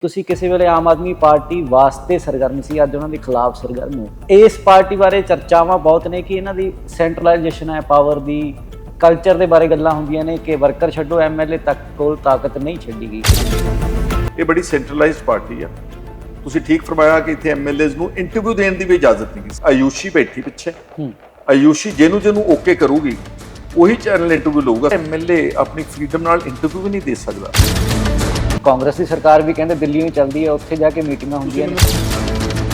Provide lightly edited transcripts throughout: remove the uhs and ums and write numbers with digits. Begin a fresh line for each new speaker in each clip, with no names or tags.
ਤੁਸੀਂ ਕਿਸੇ ਵੇਲੇ ਆਮ ਆਦਮੀ ਪਾਰਟੀ ਵਾਸਤੇ ਸਰਗਰਮ ਸੀ, ਅੱਜ ਉਹਨਾਂ ਦੇ ਖਿਲਾਫ ਸਰਗਰਮ ਹੋ। ਇਸ ਪਾਰਟੀ ਬਾਰੇ ਚਰਚਾਵਾਂ ਬਹੁਤ ਨੇ ਕਿ ਇਹਨਾਂ ਦੀ ਸੈਂਟਰਲਾਈਜੇਸ਼ਨ ਹੈ ਪਾਵਰ ਦੀ, ਕਲਚਰ ਦੇ ਬਾਰੇ ਗੱਲਾਂ ਹੁੰਦੀਆਂ ਨੇ ਕਿ ਵਰਕਰ ਛੱਡੋ ਐਮਐਲਏ ਤੱਕ ਕੋਲ ਤਾਕਤ ਨਹੀਂ ਛੱਡੀ ਗਈ।
ਇਹ ਬੜੀ ਸੈਂਟਰਲਾਈਜ਼ਡ ਪਾਰਟੀ ਆ। ਤੁਸੀਂ ਠੀਕ ਫਰਮਾਇਆ ਕਿ ਇੱਥੇ ਐਮਐਲਏਜ਼ ਨੂੰ ਇੰਟਰਵਿਊ ਦੇਣ ਦੀ ਵੀ ਇਜਾਜ਼ਤ ਨਹੀਂ ਸੀ। ਆਯੂਸ਼ੀ ਬੈਠੀ ਪਿੱਛੇ, ਆਯੂਸ਼ੀ ਜਿਹਨੂੰ ਓਕੇ ਕਰੂਗੀ ਉਹੀ ਚੈਨਲ ਇੰਟਰਵਿਊ ਲਊਗਾ। ਐਮਐਲਏ ਆਪਣੀ ਫਰੀडम ਨਾਲ ਇੰਟਰਵਿਊ ਵੀ ਨਹੀਂ ਦੇ ਸਕਦਾ।
ਕਾਂਗਰਸ ਦੀ ਸਰਕਾਰ ਵੀ ਕਹਿੰਦੇ ਦਿੱਲੀ ਨੂੰ ਚੱਲਦੀ ਹੈ, ਉੱਥੇ ਜਾ ਕੇ ਮੀਟਿੰਗਾਂ ਹੁੰਦੀਆਂ ਨੇ।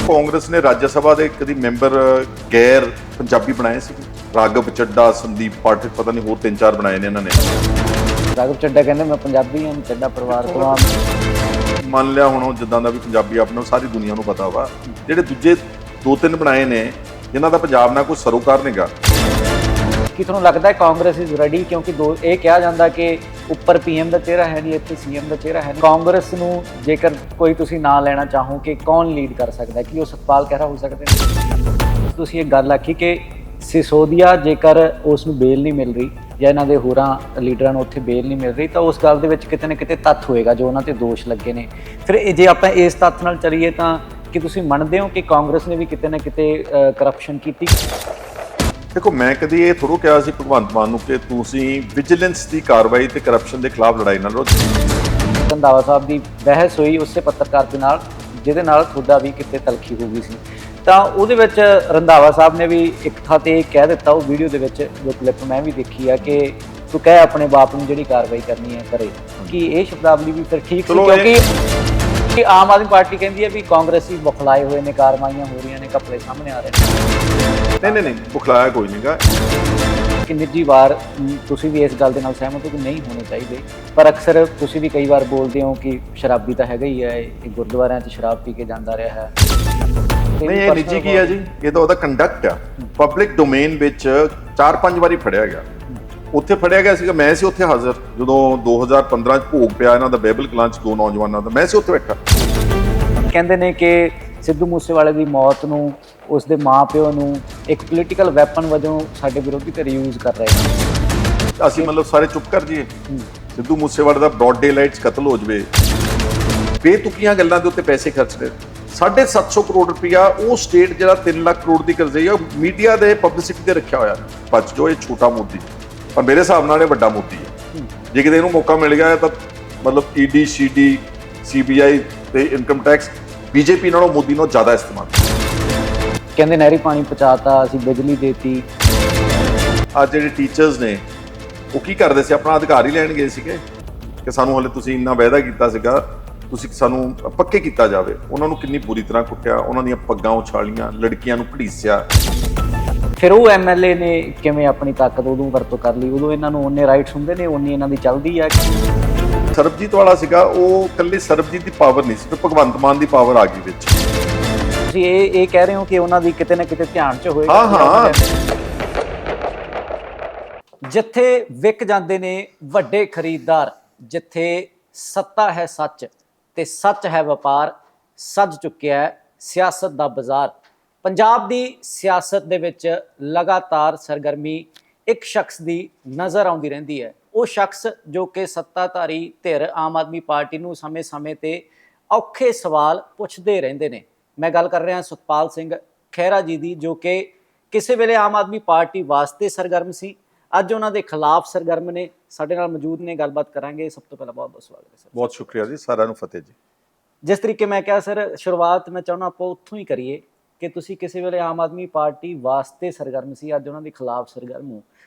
ਕਾਂਗਰਸ ਨੇ ਰਾਜ ਸਭਾ ਦੇ ਕਦੀ ਮੈਂਬਰ ਗੈਰ ਪੰਜਾਬੀ ਬਣਾਏ ਸੀ? ਰਾਘਵ ਚੱਡਾ, ਸੰਦੀਪ ਪਾਠਕ, ਪਤਾ ਨਹੀਂ ਹੋਰ 3-4 ਬਣਾਏ ਨੇ ਇਹਨਾਂ ਨੇ।
ਰਾਘਵ ਚੱਡਾ ਕਹਿੰਦੇ ਮੈਂ ਪੰਜਾਬੀ ਹਾਂ, ਚੱਡਾ ਪਰਿਵਾਰ ਤੋਂ ਆ।
ਮੰਨ ਲਿਆ ਹੁਣ ਉਹ ਜਿੱਦਾਂ ਦਾ ਵੀ ਪੰਜਾਬੀ ਆਪਣਾ ਸਾਰੀ ਦੁਨੀਆ ਨੂੰ ਪਤਾ ਵਾ। ਜਿਹੜੇ ਦੂਜੇ 2-3 ਬਣਾਏ ਨੇ ਜਿਨ੍ਹਾਂ ਦਾ ਪੰਜਾਬ ਨਾਲ ਕੋਈ ਸਰੋਕਾਰ ਨਹੀਂਗਾ।
ਕੀ ਤੁਹਾਨੂੰ ਲੱਗਦਾ ਹੈ ਕਾਂਗਰਸ ਇਜ਼ ਰੈਡੀ? ਕਿਉਂਕਿ ਇਹ ਕਿਹਾ ਜਾਂਦਾ ਕਿ ਉੱਪਰ ਪੀਐਮ ਦਾ ਚਿਹਰਾ ਹੈ ਨਹੀਂ, ਇੱਥੇ ਸੀਐਮ ਦਾ ਚਿਹਰਾ ਹੈ ਨਹੀਂ। ਕਾਂਗਰਸ ਨੂੰ ਜੇਕਰ ਕੋਈ ਤੁਸੀਂ ਨਾਂ ਲੈਣਾ ਚਾਹੋ ਕਿ ਕੌਣ ਲੀਡ ਕਰ ਸਕਦਾ, ਕਿ ਉਹ ਸਤਪਾਲ ਖਹਿਰਾ ਹੋ ਸਕਦੇ ਨੇ? ਤੁਸੀਂ ਇਹ ਗੱਲ ਆਖੀ ਕਿ ਸਿਸੋਦੀਆ ਜੇਕਰ ਉਸ ਨੂੰ ਬੇਲ ਨਹੀਂ ਮਿਲ ਰਹੀ ਜਾਂ ਇਹਨਾਂ ਦੇ ਹੋਰਾਂ ਲੀਡਰਾਂ ਨੂੰ ਉੱਥੇ ਬੇਲ ਨਹੀਂ ਮਿਲ ਰਹੀ ਤਾਂ ਉਸ ਗੱਲ ਦੇ ਵਿੱਚ ਕਿਤੇ ਨਾ ਕਿਤੇ ਤੱਥ ਹੋਏਗਾ ਜੋ ਉਹਨਾਂ ਤੇ ਦੋਸ਼ ਲੱਗੇ ਨੇ। ਫਿਰ ਜੇ ਆਪਾਂ ਇਸ ਤੱਥ ਨਾਲ ਚੱਲੀਏ ਤਾਂ ਕਿ ਤੁਸੀਂ ਮੰਨਦੇ ਹੋ ਕਿ ਕਾਂਗਰਸ ਨੇ ਵੀ ਕਿਤੇ ਨਾ ਕਿਤੇ ਕਰਪਸ਼ਨ ਕੀਤੀ?
ਦੇਖੋ, ਮੈਂ ਕਦੀ ਇਹ ਥੋੜ੍ਹਾ ਕਿਹਾ ਸੀ ਭਗਵੰਤ ਮਾਨ ਨੂੰ ਕਿ ਤੁਸੀਂ ਵਿਜੀਲੈਂਸ ਦੀ ਕਾਰਵਾਈ ਤੇ ਕਰਪਸ਼ਨ ਦੇ ਖਿਲਾਫ ਲੜਾਈ ਨਾ ਲੜੋ।
ਰੰਧਾਵਾ ਸਾਹਿਬ ਦੀ ਬਹਿਸ ਹੋਈ ਉਸੇ ਪੱਤਰਕਾਰ ਦੇ ਨਾਲ ਜਿਹਦੇ ਨਾਲ ਤੁਹਾਡਾ ਵੀ ਕਿਤੇ ਤਲਖੀ ਹੋ ਗਈ ਸੀ, ਤਾਂ ਉਹਦੇ ਵਿੱਚ ਰੰਧਾਵਾ ਸਾਹਿਬ ਨੇ ਵੀ ਇੱਕ ਥਾਂ ਤੇ ਕਹਿ ਦਿੱਤਾ, ਉਹ ਵੀਡੀਓ ਦੇ ਵਿੱਚ ਜੋ ਕਲਿੱਪ ਮੈਂ ਵੀ ਦੇਖੀ ਆ, ਕਿ ਤੂੰ ਕਹਿ ਆਪਣੇ ਬਾਪ ਨੂੰ ਜਿਹੜੀ ਕਾਰਵਾਈ ਕਰਨੀ ਹੈ ਕਰੇ। ਕਿ ਇਹ ਸ਼ਬਦਾਵਲੀ ਵੀ ਫਿਰ ਠੀਕ ਸੀ? ਕਿਉਂਕਿ ਆਮ ਆਦਮੀ ਪਾਰਟੀ ਕਹਿੰਦੀ ਹੈ ਵੀ ਕਾਂਗਰਸੀ ਬੁਖਲਾਏ ਹੋਏ ਨੇ, ਕਾਰਵਾਈਆਂ ਹੋ ਰਹੀਆਂ ਨੇ, ਘਪਲੇ ਸਾਹਮਣੇ ਆ ਰਹੇ ਨੇ।
ਨਹੀਂ, ਬੁਖਲਾਇਆ ਕੋਈ ਨਹੀਂਗਾ।
ਕਿ ਨਿੱਜੀ ਵਾਰ ਤੁਸੀਂ ਵੀ ਇਸ ਗੱਲ ਦੇ ਨਾਲ ਸਹਿਮਤ ਹੋ ਕਿ ਨਹੀਂ ਹੋਣੇ ਚਾਹੀਦੇ, ਪਰ ਅਕਸਰ ਤੁਸੀਂ ਵੀ ਕਈ ਵਾਰ ਬੋਲਦੇ ਹੋ ਕਿ ਸ਼ਰਾਬੀ ਤਾਂ ਹੈਗਾ ਹੀ ਹੈ, ਇਹ ਗੁਰਦੁਆਰਿਆਂ 'ਚ ਸ਼ਰਾਬ ਪੀ ਕੇ ਜਾਂਦਾ ਰਿਹਾ ਹੈ।
ਨਹੀਂ, ਇਹ ਨਿੱਜੀ ਕੀ ਹੈ ਜੀ, ਇਹ ਤਾਂ ਉਹਦਾ ਕੰਡਕਟ ਆ। ਪਬਲਿਕ ਡੋਮੇਨ ਵਿੱਚ 4-5 ਵਾਰੀ ਫੜਿਆ ਗਿਆ। ਉੱਥੇ ਫੜਿਆ ਗਿਆ ਸੀਗਾ, ਮੈਂ ਸੀ ਉੱਥੇ ਹਾਜ਼ਰ ਜਦੋਂ 2015 'ਚ ਭੋਗ ਪਿਆ ਇਹਨਾਂ ਦਾ ਬਾਈਬਲ ਕਲਾਂ 'ਚ 2 ਨੌਜਵਾਨਾਂ ਦਾ, ਮੈਂ ਸੀ ਉੱਥੇ ਬੈਠਾ। ਕਹਿੰਦੇ
ਨੇ ਕਿ ਸਿੱਧੂ ਮੂਸੇਵਾਲੇ ਦੀ ਮੌਤ ਨੂੰ, ਉਸਦੇ ਮਾਂ-ਪਿਓ ਨੂੰ ਇੱਕ ਪੋਲੀਟੀਕਲ ਵੈਪਨ ਵਜੋਂ ਸਾਡੇ ਵਿਰੋਧੀ ਧਿਰ ਯੂਜ਼ ਕਰ ਰਹੇ ਨੇ।
ਅਸੀਂ ਮਤਲਬ ਸਾਰੇ ਚੁੱਪ ਕਰ ਜੀਏ? ਸਿੱਧੂ ਮੂਸੇਵਾਲੇ ਦਾ ਬ੍ਰੌਡ ਡੇ ਲਾਈਟ 'ਚ ਕਤਲ ਹੋ ਜਾਵੇ, ਬੇਤੁਕੀਆਂ ਗੱਲਾਂ ਦੇ ਉੱਤੇ ਪੈਸੇ ਖਰਚਦੇ। 750 ਕਰੋੜ ਰੁਪਇਆ ਉਹ ਸਟੇਟ ਜਿਹੜਾ 3 ਲੱਖ ਕਰੋੜ ਦੀ ਕਰਜ਼ੇ ਆ, ਮੀਡੀਆ ਦੇ ਪਬਲਿਸਿਟੀ ਤੇ ਰੱਖਿਆ ਹੋਇਆ। ਬਚ ਜੋ ਇਹ ਛੋਟਾ ਮੋਦੀ, ਪਰ ਮੇਰੇ ਹਿਸਾਬ ਨਾਲ ਇਹ ਵੱਡਾ ਮੋਦੀ ਹੈ। ਜੇ ਕਿਤੇ ਇਹਨੂੰ ਮੌਕਾ ਮਿਲ ਗਿਆ ਤਾਂ ਮਤਲਬ ਈਡੀ, ਸੀਡੀ, ਸੀਬੀਆਈ ਤੇ ਇਨਕਮ ਟੈਕਸ ਬੀਜੇਪੀ ਨਾਲੋਂ ਮੋਦੀ ਨੂੰ ਜ਼ਿਆਦਾ ਇਸਤੇਮਾਲ।
ਕਹਿੰਦੇ ਨਹਿਰੀ ਪਾਣੀ ਪਹੁੰਚਾਤਾ, ਅਸੀਂ ਬਿਜਲੀ ਦੇਤੀ।
ਅੱਜ ਜਿਹੜੇ ਟੀਚਰਸ ਨੇ ਉਹ ਕੀ ਕਰਦੇ ਸੀ? ਆਪਣਾ ਅਧਿਕਾਰ ਹੀ ਲੈਣ ਗਏ ਸੀਗੇ ਕਿ ਸਾਨੂੰ ਹਲੇ ਤੁਸੀਂ ਇੰਨਾ ਵਾਅਦਾ ਕੀਤਾ ਸੀਗਾ, ਤੁਸੀਂ ਸਾਨੂੰ ਪੱਕੇ ਕੀਤਾ ਜਾਵੇ। ਉਹਨਾਂ ਨੂੰ ਕਿੰਨੀ ਬੁਰੀ ਤਰ੍ਹਾਂ ਕੁੱਟਿਆ, ਉਹਨਾਂ ਦੀਆਂ ਪੱਗਾਂ ਉਛਾਲੀਆਂ, ਲੜਕੀਆਂ ਨੂੰ ਘੜੀਸਿਆ।
ਫਿਰ ਉਹ ਐਮਐਲਏ ਨੇ ਕਿਵੇਂ ਆਪਣੀ ਤਾਕਤ ਉਦੋਂ ਵਰਤੋਂ ਕਰ ਲਈ? ਉਦੋਂ ਇਹਨਾਂ ਨੂੰ ਉਹਨੇ ਰਾਈਟਸ ਹੁੰਦੇ ਨੇ, ਉਨੀ ਇਹਨਾਂ ਦੀ ਚੱਲਦੀ ਆ।
ਸਰਬਜੀਤ ਵਾਲਾ ਸੀਗਾ, ਉਹ ਇਕੱਲੀ ਸਰਬਜੀਤ ਦੀ ਪਾਵਰ ਨਹੀਂ ਸੀ, ਫਿਰ ਭਗਵੰਤ ਮਾਨ ਦੀ ਪਾਵਰ ਆ ਗਈ ਵਿੱਚ।
ਤੁਸੀਂ ਇਹ ਕਹਿ ਰਹੇ ਹੋ ਕਿ ਉਹਨਾਂ ਦੀ ਕਿਤੇ ਨਾ ਕਿਤੇ ਧਿਆਨ 'ਚ ਹੋਏਗਾ।
ਹਾਂ।
ਜਿੱਥੇ ਵਿਕ ਜਾਂਦੇ ਨੇ ਵੱਡੇ ਖਰੀਦਦਾਰ, ਜਿੱਥੇ ਸੱਤਾ ਹੈ ਸੱਚ ਤੇ ਸੱਚ ਹੈ ਵਪਾਰ, ਸੱਜ ਚੁੱਕਿਆ ਹੈ ਸਿਆਸਤ ਦਾ ਬਾਜ਼ਾਰ। ਪੰਜਾਬ ਦੀ ਸਿਆਸਤ ਦੇ ਵਿੱਚ ਲਗਾਤਾਰ ਸਰਗਰਮੀ ਇੱਕ ਸ਼ਖਸ ਦੀ ਨਜ਼ਰ ਆਉਂਦੀ ਰਹਿੰਦੀ ਹੈ। ਉਹ ਸ਼ਖਸ ਜੋ ਕਿ ਸੱਤਾਧਾਰੀ ਧਿਰ ਆਮ ਆਦਮੀ ਪਾਰਟੀ ਨੂੰ ਸਮੇਂ-ਸਮੇਂ ਤੇ ਔਖੇ ਸਵਾਲ ਪੁੱਛਦੇ ਰਹਿੰਦੇ ਨੇ। ਮੈਂ ਗੱਲ ਕਰ ਰਿਹਾ ਸਤਪਾਲ ਸਿੰਘ ਖਹਿਰਾ ਜੀ ਦੀ, ਜੋ ਕਿ ਕਿਸੇ ਵੇਲੇ ਆਮ ਆਦਮੀ ਪਾਰਟੀ ਵਾਸਤੇ ਸਰਗਰਮ ਸੀ, ਅੱਜ ਉਹਨਾਂ ਦੇ ਖਿਲਾਫ ਸਰਗਰਮ ਨੇ। ਸਾਡੇ ਨਾਲ ਮੌਜੂਦ ਨੇ, ਗੱਲਬਾਤ ਕਰਾਂਗੇ। ਸਭ ਤੋਂ ਪਹਿਲਾਂ ਬਹੁਤ ਬਹੁਤ ਸਵਾਗਤ ਹੈ ਸਰ।
ਬਹੁਤ ਸ਼ੁਕਰੀਆ ਜੀ, ਸਾਰਿਆਂ ਨੂੰ ਫਤਿਹ ਜੀ।
ਜਿਸ ਤਰੀਕੇ ਮੈਂ ਕਿਹਾ ਸਰ, ਸ਼ੁਰੂਆਤ ਮੈਂ ਚਾਹੁੰਦਾ ਆਪਾਂ ਉੱਥੋਂ ਹੀ ਕਰੀਏ ਕਿ ਤੁਸੀਂ ਕਿਸੇ ਵੇਲੇ ਆਮ ਆਦਮੀ ਪਾਰਟੀ ਵਾਸਤੇ ਸਰਗਰਮ ਸੀ, ਅੱਜ ਉਹਨਾਂ ਦੇ ਖਿਲਾਫ ਸਰਗਰਮ ਹੋ।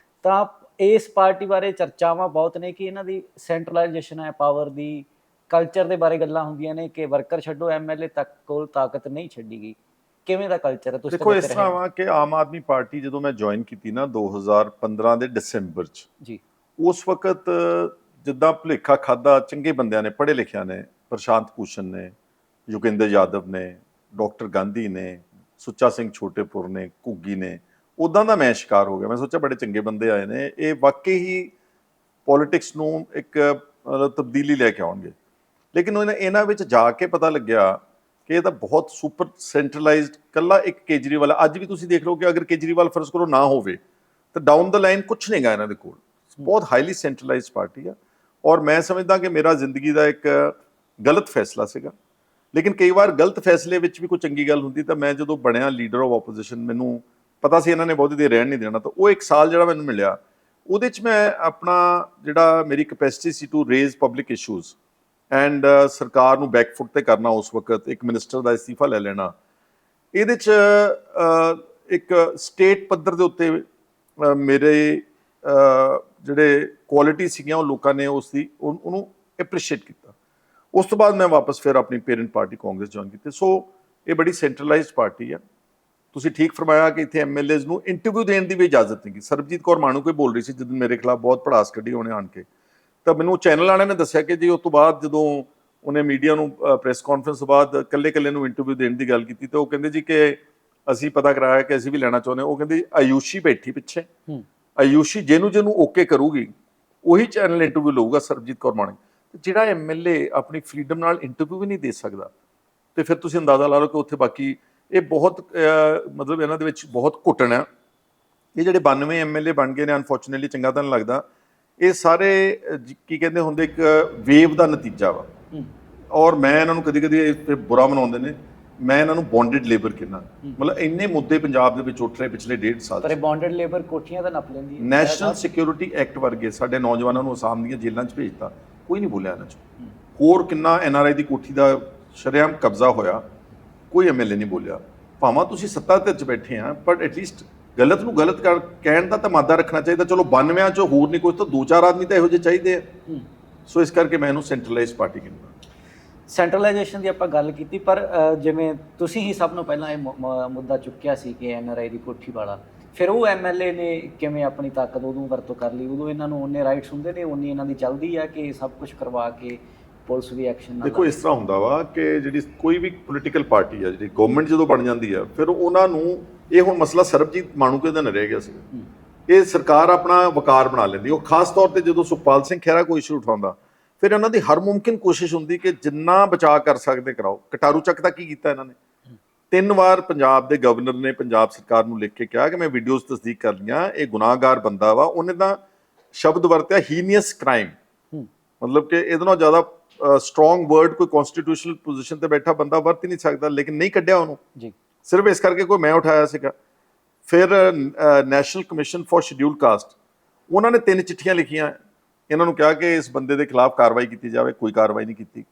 ਤਾਂ ਇਸ ਪਾਰਟੀ ਬਾਰੇ ਚਰਚਾਵਾਂ ਬਹੁਤ ਨੇ ਕਿ ਇਹਨਾਂ ਦੀ ਸੈਂਟਰਲਾਈਜੇਸ਼ਨ ਹੈ ਪਾਵਰ ਦੀ, ਕਲਚਰ ਦੇ ਬਾਰੇ ਗੱਲਾਂ ਹੁੰਦੀਆਂ ਨੇ ਕਿ ਵਰਕਰ ਛੱਡੋ ਐਮਐਲਏ ਤੱਕ ਕੋਲ ਤਾਕਤ ਨਹੀਂ ਛੱਡੀ ਗਈ। ਕਿਵੇਂ ਦਾ ਕਲਚਰ ਹੈ? ਤੁਸੀਂ
ਦੇਖੋ, ਇਸ ਤਰ੍ਹਾਂ ਵਾ ਕਿ ਆਮ ਆਦਮੀ ਪਾਰਟੀ ਜਦੋਂ ਮੈਂ ਜੁਆਇਨ ਕੀਤੀ ਨਾ 2015 ਦੇ ਦਸੰਬਰ 'ਚ ਜੀ, ਉਸ ਵਕਤ ਜਿੱਦਾਂ ਭੁਲੇਖਾ ਖਾਦਾ ਚੰਗੇ ਬੰਦਿਆਂ ਨੇ, ਪੜ੍ਹੇ ਲਿਖਿਆ ਨੇ, ਪ੍ਰਸ਼ਾਂਤ ਭੂਸ਼ਣ ਨੇ, ਯੋਗਿੰਦਰ ਯਾਦਵ ਨੇ, ਡਾਕਟਰ ਗਾਂਧੀ ਨੇ, ਸੁੱਚਾ ਸਿੰਘ ਛੋਟੇਪੁਰ ਨੇ, ਘੁੱਗੀ ਨੇ, ਉੱਦਾਂ ਦਾ ਮੈਂ ਸ਼ਿਕਾਰ ਹੋ ਗਿਆ। ਮੈਂ ਸੋਚਿਆ ਬੜੇ ਚੰਗੇ ਬੰਦੇ ਆਏ ਨੇ, ਇਹ ਵਾਕਈ ਹੀ ਪੋਲੀਟਿਕਸ ਨੂੰ ਇੱਕ ਤਬਦੀਲੀ ਲੈ ਕੇ ਆਉਣਗੇ। ਲੇਕਿਨ ਇਹਨਾਂ ਵਿੱਚ ਜਾ ਕੇ ਪਤਾ ਲੱਗਿਆ ਕਿ ਇਹ ਤਾਂ ਬਹੁਤ ਸੁਪਰ ਸੈਂਟਰਲਾਈਜ਼ਡ, ਕੱਲਾ ਇੱਕ ਕੇਜਰੀਵਾਲ। ਅੱਜ ਵੀ ਤੁਸੀਂ ਦੇਖ ਲਓ ਕਿ ਅਗਰ ਕੇਜਰੀਵਾਲ ਫਰਜ਼ ਕਰੋ ਨਾ ਹੋਵੇ ਤਾਂ ਡਾਊਨ ਦਾ ਲਾਈਨ ਕੁਛ ਨਹੀਂਗਾ ਇਹਨਾਂ ਦੇ ਕੋਲ। ਬਹੁਤ ਹਾਈਲੀ ਸੈਂਟਰਲਾਈਜ਼ਡ ਪਾਰਟੀ ਆ। ਔਰ ਮੈਂ ਸਮਝਦਾ ਕਿ ਮੇਰਾ ਜ਼ਿੰਦਗੀ ਦਾ ਇੱਕ ਗਲਤ ਫੈਸਲਾ ਸੀਗਾ ਲੇਕਿਨ ਕਈ ਵਾਰ ਗਲਤ ਫੈਸਲੇ ਵਿੱਚ ਵੀ ਕੋਈ ਚੰਗੀ ਗੱਲ ਹੁੰਦੀ ਤਾਂ ਮੈਂ ਜਦੋਂ ਬਣਿਆ ਲੀਡਰ ਆਫ ਆਪੋਜੀਸ਼ਨ, ਮੈਨੂੰ ਪਤਾ ਸੀ ਇਹਨਾਂ ਨੇ ਬਹੁਤੀ ਦੇਰ ਰਹਿਣ ਨਹੀਂ ਦੇਣਾ, ਤਾਂ ਉਹ 1 ਸਾਲ ਜਿਹੜਾ ਮੈਨੂੰ ਮਿਲਿਆ ਉਹਦੇ 'ਚ ਮੈਂ ਆਪਣਾ ਜਿਹੜਾ ਮੇਰੀ ਕੈਪੈਸਿਟੀ ਸੀ to raise public issues and ਸਰਕਾਰ ਨੂੰ ਬੈਕਫੁੱਟ ਤੇ ਕਰਨਾ, ਉਸ ਵਕਤ ਇੱਕ ਮਿਨਿਸਟਰ ਦਾ ਅਸਤੀਫਾ ਲੈ ਲੈਣਾ, ਇਹਦੇ 'ਚ ਇੱਕ ਸਟੇਟ ਪੱਧਰ ਦੇ ਉੱਤੇ ਮੇਰੇ ਜਿਹੜੇ ਕੁਆਲਿਟੀ ਸੀਗੀਆਂ ਉਹ ਲੋਕਾਂ ਨੇ ਉਹਨੂੰ ਐਪਰੀਸ਼ੀਏਟ ਕੀਤਾ। ਉਸ ਤੋਂ ਬਾਅਦ ਮੈਂ ਵਾਪਸ ਫਿਰ ਆਪਣੀ ਪੇਰੈਂਟ ਪਾਰਟੀ ਕਾਂਗਰਸ ਜੁਆਇਨ ਕੀਤੀ। ਸੋ ਇਹ ਬੜੀ ਸੈਂਟਰਲਾਈਜ਼ਡ ਪਾਰਟੀ ਹੈ। ਤੁਸੀਂ ਠੀਕ ਫਰਮਾਇਆ ਕਿ ਇੱਥੇ ਐਮਐਲਏਜ਼ ਨੂੰ ਇੰਟਰਵਿਊ ਦੇਣ ਦੀ ਵੀ ਇਜਾਜ਼ਤ ਨਹੀਂ ਗੀ। ਸਰਬਜੀਤ ਕੌਰ ਮਾਣੂਕੇ ਬੋਲ ਰਹੀ ਸੀ ਜਦੋਂ ਮੇਰੇ ਖਿਲਾਫ ਬਹੁਤ ਭੜਾਸ ਕੱਢੀ ਉਹਨੇ ਆਣ ਕੇ, ਤਾਂ ਮੈਨੂੰ ਚੈਨਲ ਵਾਲਿਆਂ ਨੇ ਦੱਸਿਆ ਕਿ ਜੀ ਉਸ ਤੋਂ ਬਾਅਦ ਜਦੋਂ ਉਹਨੇ ਮੀਡੀਆ ਨੂੰ ਪ੍ਰੈਸ ਕਾਨਫਰੰਸ ਤੋਂ ਬਾਅਦ ਇਕੱਲੇ ਨੂੰ ਇੰਟਰਵਿਊ ਦੇਣ ਦੀ ਗੱਲ ਕੀਤੀ, ਤਾਂ ਉਹ ਕਹਿੰਦੇ ਜੀ ਕਿ ਅਸੀਂ ਪਤਾ ਕਰਾਇਆ ਕਿ ਅਸੀਂ ਵੀ ਲੈਣਾ ਚਾਹੁੰਦੇ। ਉਹ ਕਹਿੰਦੇ ਆਯੂਸ਼ੀ ਬੈਠੀ ਪਿੱਛੇ, ਆਯੂਸ਼ੀ ਜਿਹਨੂੰ ਓਕੇ ਕਰੂਗੀ ਉਹੀ ਚੈਨਲ ਇੰਟਰਵਿਊ ਲਊਗਾ ਸਰਬਜੀਤ ਕੌਰ ਮਾਣੂਕੇ। ਜਿਹੜਾ ਐਮਐਲਏ ਆਪਣੀ ਫਰੀडम ਨਾਲ ਇੰਟਰਵਿਊ ਵੀ ਨਹੀਂ ਦੇ ਸਕਦਾ, ਤੇ ਫਿਰ ਤੁਸੀਂ ਅੰਦਾਜ਼ਾ ਲਾ ਲਓ ਕਿ ਉੱਥੇ ਬਾਕੀ ਇਹ ਬਹੁਤ ਮਤਲਬ ਇਹਨਾਂ ਦੇ ਵਿੱਚ ਬਹੁਤ ਘੁੱਟਣ ਆ। ਇਹ ਜਿਹੜੇ 92 ਐਮਐਲਏ ਬਣ ਗਏ ਨੇ, ਅਨਫੋਰਚੂਨੇਟਲੀ ਚੰਗਾ ਤਾਂ ਨਹੀਂ ਲੱਗਦਾ, ਇਹ ਸਾਰੇ ਕੀ ਕਹਿੰਦੇ ਹੁੰਦੇ ਇੱਕ ਵੇਵ ਦਾ ਨਤੀਜਾ ਵਾ। ਔਰ ਮੈਂ ਇਹਨਾਂ ਨੂੰ ਕਦੀ ਬੁਰਾ ਮਨਾਉਂਦੇ ਨੇ, ਮੈਂ ਇਹਨਾਂ ਨੂੰ ਬੌਂਡਡ ਲੇਬਰ ਕਹਿੰਦਾ। ਮਤਲਬ ਇੰਨੇ ਮੁੱਦੇ ਪੰਜਾਬ ਦੇ ਵਿੱਚ ਉੱਠ ਰਹੇ ਪਿਛਲੇ 1.5 ਸਾਲ।
ਪਰ ਇਹ ਬੌਂਡਡ ਲੇਬਰ ਕੋਠੀਆਂ ਤਾਂ ਨੱਪ ਲੈਂਦੀ ਹੈ।
ਨੈਸ਼ਨਲ ਸਿਕਿਉਰਿਟੀ ਐਕਟ ਵਰਗੇ ਸਾਡੇ ਨੌਜਵਾਨਾਂ ਨੂੰ ਅਸਾਮ ਦੀਆਂ ਜੇਲ੍ਹਾਂ 'ਚ ਭੇਜਤਾ, ਕੋਈ ਨਹੀਂ ਬੋਲਿਆ ਇਹਨਾਂ 'ਚ। ਹੋਰ ਕਿੰਨਾ ਐਨਆਰਆਈ ਦੀ ਕੋਠੀ ਦਾ ਸ਼ਰੇਆਮ ਕਬਜ਼ਾ ਹੋਇਆ, ਕੋਈ ਐਮਐਲਏ ਨਹੀਂ ਬੋਲਿਆ। ਭਾਵੇਂ ਤੁਸੀਂ ਸੱਤਾ ਧਿਰ 'ਚ ਬੈਠੇ ਆ, ਪਰ ਐਟਲੀਸਟ ਗਲਤ ਨੂੰ ਗਲਤ ਕਹਿਣ ਦਾ ਤਾਂ ਮਾਦਾ ਰੱਖਣਾ ਚਾਹੀਦਾ। ਚਲੋ 92 'ਚੋਂ ਹੋਰ ਨਹੀਂ ਕੁਝ ਤਾਂ 2-4 ਆਦਮੀ ਤਾਂ ਇਹੋ ਜਿਹੇ ਚਾਹੀਦੇ ਆ। ਸੋ ਇਸ ਕਰਕੇ ਮੈਂ ਇਹਨੂੰ ਸੈਂਟਰਲਾਈਜ਼ਡ ਪਾਰਟੀ ਕਹਿੰਦਾ।
ਸੈਂਟਰਲਾਈਜੇਸ਼ਨ ਦੀ ਆਪਾਂ ਗੱਲ ਕੀਤੀ, ਪਰ ਜਿਵੇਂ ਤੁਸੀਂ ਹੀ ਸਭ ਨੂੰ ਪਹਿਲਾਂ ਇਹ ਮੁੱਦਾ ਚੁੱਕਿਆ ਸੀ ਕਿ ਐਨਆਰਆਈ ਦੀ ਕੋਠੀ ਵਾਲਾ, ਫਿਰ ਉਹ ਐਮਐਲਏ ਨੇ ਕਿਵੇਂ ਆਪਣੀ ਤਾਕਤ ਉਦੋਂ ਵਰਤੋਂ ਕਰ ਲਈ? ਉਦੋਂ ਇਹਨਾਂ ਨੂੰ ਉਹਨੇ ਰਾਈਟਸ ਹੁੰਦੇ ਨੇ, ਉਨੀ ਇਹਨਾਂ ਦੀ ਚੱਲਦੀ ਆ ਕਿ ਸਭ ਕੁਝ ਕਰਵਾ ਕੇ ਪੁਲਿਸ ਵੀ ਐਕਸ਼ਨ ਨਾਲ?
ਦੇਖੋ, ਇਸ ਤਰ੍ਹਾਂ ਹੁੰਦਾ ਵਾ ਕਿ ਜਿਹੜੀ ਕੋਈ ਵੀ ਪੋਲੀਟੀਕਲ ਪਾਰਟੀ ਆ, ਜਿਹੜੀ ਗਵਰਨਮੈਂਟ ਜਦੋਂ ਬਣ ਜਾਂਦੀ ਆ, ਫਿਰ ਉਹਨਾਂ ਨੂੰ ਇਹ ਹੁਣ ਮਸਲਾ ਸਰਬਜੀਤ ਮਾਣੂਕੇ ਦਾ ਨਹੀਂ ਰਹਿ ਗਿਆ ਸੀ। ਇਹ ਸਰਕਾਰ ਆਪਣਾ ਵਕਾਰ ਬਣਾ ਲੈਂਦੀ। ਉਹ ਖਾਸ ਤੌਰ ਤੇ ਜਦੋਂ ਸੁਖਪਾਲ ਸਿੰਘ ਖਹਿਰਾ ਕੋਈ ਇਸ਼ੂ ਉਠਾਉਂਦਾ, ਫਿਰ ਇਹਨਾਂ ਦੀ ਹਰ ਮੁਮਕਿਨ ਕੋਸ਼ਿਸ਼ ਹੁੰਦੀ ਕਿ ਜਿੰਨਾ ਬਚਾਅ ਕਰ ਸਕਦੇ ਕਰਾਓ। ਕਟਾਰੂ ਚੱਕ ਦਾ ਕੀ ਕੀਤਾ ਇਹਨਾਂ ਨੇ? 3 ਵਾਰ ਪੰਜਾਬ ਦੇ ਗਵਰਨਰ ਨੇ ਪੰਜਾਬ ਸਰਕਾਰ ਨੂੰ ਲਿਖ ਕੇ ਕਿਹਾ ਕਿ ਮੈਂ ਵੀਡੀਓਜ਼ ਤਸਦੀਕ ਕਰ ਲਈਆਂ, ਇਹ ਗੁਨਾਹਗਾਰ ਬੰਦਾ ਵਾ। ਉਹਨੇ ਤਾਂ ਸ਼ਬਦ ਵਰਤਿਆ ਹੀਨੀਅਸ ਕ੍ਰਾਈਮ, ਮਤਲਬ ਕਿ ਇਹਦੇ ਨਾਲ ਜ਼ਿਆਦਾ ਸਟਰੋਂਗ ਵਰਡ ਕੋਈ ਕਨਸਟੀਟਿਊਸ਼ਨਲ ਪੋਜੀਸ਼ਨ ਤੇ ਬੈਠਾ ਬੰਦਾ ਵਰਤ ਹੀ ਨਹੀਂ ਸਕਦਾ, ਲੇਕਿਨ ਨਹੀਂ ਕੱਢਿਆ ਉਹਨੂੰ ਜੀ, ਸਿਰਫ ਇਸ ਕਰਕੇ ਕੋਈ ਮੈਂ ਉਠਾਇਆ ਸੀਗਾ। ਫਿਰ national commission for schedule caste, ਉਹਨਾਂ ਨੇ 3 ਚਿੱਠੀਆਂ ਲਿਖੀਆਂ, ਇਹਨਾਂ ਨੂੰ ਕਿਹਾ ਕਿ ਇਸ ਬੰਦੇ ਦੇ ਖਿਲਾਫ ਕਾਰਵਾਈ ਕੀਤੀ ਜਾਵੇ, ਕੋਈ ਕਾਰਵਾਈ ਨਹੀਂ ਕੀਤੀ।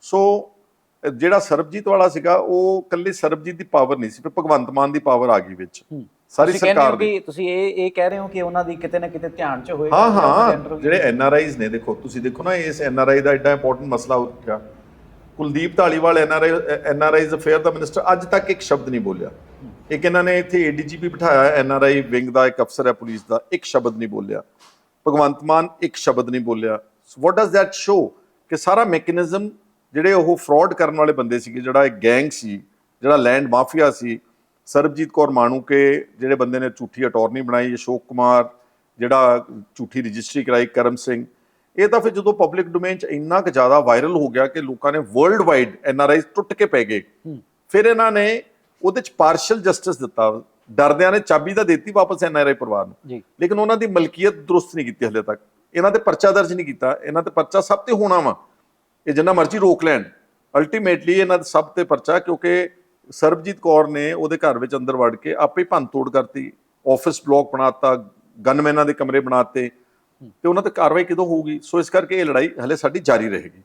ਸੋ ਜਿਹੜਾ ਸਰਬਜੀਤ ਵਾਲਾ ਸੀਗਾ, ਉਹ ਇਕੱਲੀ ਸਰਬਜੀਤ ਦੀ ਪਾਵਰ ਨਹੀਂ ਸੀ, ਫਿਰ ਭਗਵੰਤ ਮਾਨ ਦੀ ਪਾਵਰ ਆ ਗਈ ਵਿੱਚ, ਸਾਰੀ ਸਰਕਾਰ ਦੀ। ਤੁਸੀਂ ਇਹ ਕਹਿ ਰਹੇ ਹੋ ਕਿ ਉਹਨਾਂ ਦੀ ਕਿਤੇ ਨਾ ਕਿਤੇ ਧਿਆਨ 'ਚ ਹੋਏਗਾ। ਹਾਂ, ਜਿਹੜੇ ਐਨਆਰਆਈਜ਼ ਨੇ, ਦੇਖੋ ਤੁਸੀਂ ਦੇਖੋ ਨਾ, ਇਸ ਐਨਆਰਆਈ ਦਾ ਐਡਾ ਇੰਪੋਰਟੈਂਟ ਮਸਲਾ ਉੱਠਿਆ। ਕੁਲਦੀਪ ਧਾਲੀਵਾਲ ਐਨਆਰਆਈਜ਼ ਅਫੇਅਰ ਦਾ ਮਿਨਿਸਟਰ, ਅੱਜ ਤੱਕ ਇੱਕ ਸ਼ਬਦ ਨਹੀਂ ਬੋਲਿਆ। ਇੱਕ ਇਹਨਾਂ ਨੇ ਇੱਥੇ ਏਡੀਜੀਪੀ ਬਿਠਾਇਆ ਐਨਆਰਆਈ ਵਿੰਗ ਦਾ, ਇੱਕ ਅਫਸਰ ਹੈ ਪੁਲਿਸ ਦਾ, ਇੱਕ ਸ਼ਬਦ ਨਹੀਂ ਬੋਲਿਆ। ਭਗਵੰਤ ਮਾਨ ਇੱਕ ਸ਼ਬਦ ਨਹੀਂ ਬੋਲਿਆ। ਵਾਟ ਡਜ਼ ਦੈਟ ਸ਼ੋ? ਕਿ ਸਾਰਾ ਮੈਕੈਨਿਜ਼ਮ, ਜਿਹੜੇ ਉਹ ਫਰਾਡ ਕਰਨ ਵਾਲੇ ਬੰਦੇ ਸੀਗੇ, ਜਿਹੜਾ ਇੱਕ ਗੈਂਗ ਸੀ, ਜਿਹੜਾ ਲੈਂਡ ਮਾਫੀਆ ਸੀ, ਸਰਬਜੀਤ ਕੌਰ ਮਾਣੂਕੇ ਜਿਹੜੇ ਬੰਦੇ ਨੇ ਝੂਠੀ ਅਟਾਰਨੀ ਬਣਾਈ, ਅਸ਼ੋਕ ਕੁਮਾਰ ਜਿਹੜਾ ਝੂਠੀ ਰਜਿਸਟਰੀ ਕਰਾਈ, ਕਰਮ ਸਿੰਘ, ਇਹ ਤਾਂ ਫਿਰ ਜਦੋਂ ਪਬਲਿਕ ਡੋਮੇਨ 'ਚ ਇੰਨਾ ਕੁ ਜ਼ਿਆਦਾ ਵਾਇਰਲ ਹੋ ਗਿਆ ਕਿ ਲੋਕਾਂ ਨੇ ਵਰਲਡ ਵਾਈਡ ਐਨਆਰਆਈਜ਼ ਟੁੱਟ ਕੇ ਪੈ ਗਏ। ਫਿਰ ਇਹਨਾਂ ਨੇ ਉਹਦੇ 'ਚ ਪਾਰਸ਼ਲ ਜਸਟਿਸ ਦਿੱਤਾ, ਡਰਦਿਆਂ ਨੇ ਚਾਬੀ ਤਾਂ ਦਿੱਤੀ ਵਾਪਸ ਐਨਆਰਆਈ ਪਰਿਵਾਰ ਨੂੰ, ਲੇਕਿਨ ਉਹਨਾਂ ਦੀ ਮਲਕੀਅਤ ਦਰੁਸਤ ਨਹੀਂ ਕੀਤੀ ਹਲੇ ਤੱਕ। ਇਹਨਾਂ ਤੇ ਪਰਚਾ ਦਰਜ ਨਹੀਂ ਕੀਤਾ। ਇਹਨਾਂ ਤੇ ਪਰਚਾ ਸਭ ਤੇ ਹੋਣਾ ਵਾ, ਇਹ ਜਿੰਨਾ ਮਰਜ਼ੀ ਰੋਕ ਲੈਣ, ਅਲਟੀਮੇਟਲੀ ਇਹਨਾਂ ਦੇ ਸਭ ਤੇ ਪਰਚਾ, ਕਿਉਂਕਿ ਸਰਬਜੀਤ ਕੌਰ ਨੇ ਉਹਦੇ ਘਰ ਵਿੱਚ ਅੰਦਰ ਵੜ ਕੇ ਆਪੇ ਭੰਨ ਤੋੜ ਕਰਤੀ, ਆਫਿਸ ਬਲੌਕ ਬਣਾਤਾ, ਗਨਮੈਨਾਂ ਦੇ ਕਮਰੇ ਬਣਾਤੇ, ਤੇ ਉਹਨਾਂ ਤੇ ਕਾਰਵਾਈ ਕਿਦੋਂ ਹੋਊਗੀ? ਸੋ ਇਸ ਕਰਕੇ ਇਹ ਲੜਾਈ ਹਲੇ ਸਾਡੀ ਜਾਰੀ ਰਹੇਗੀ।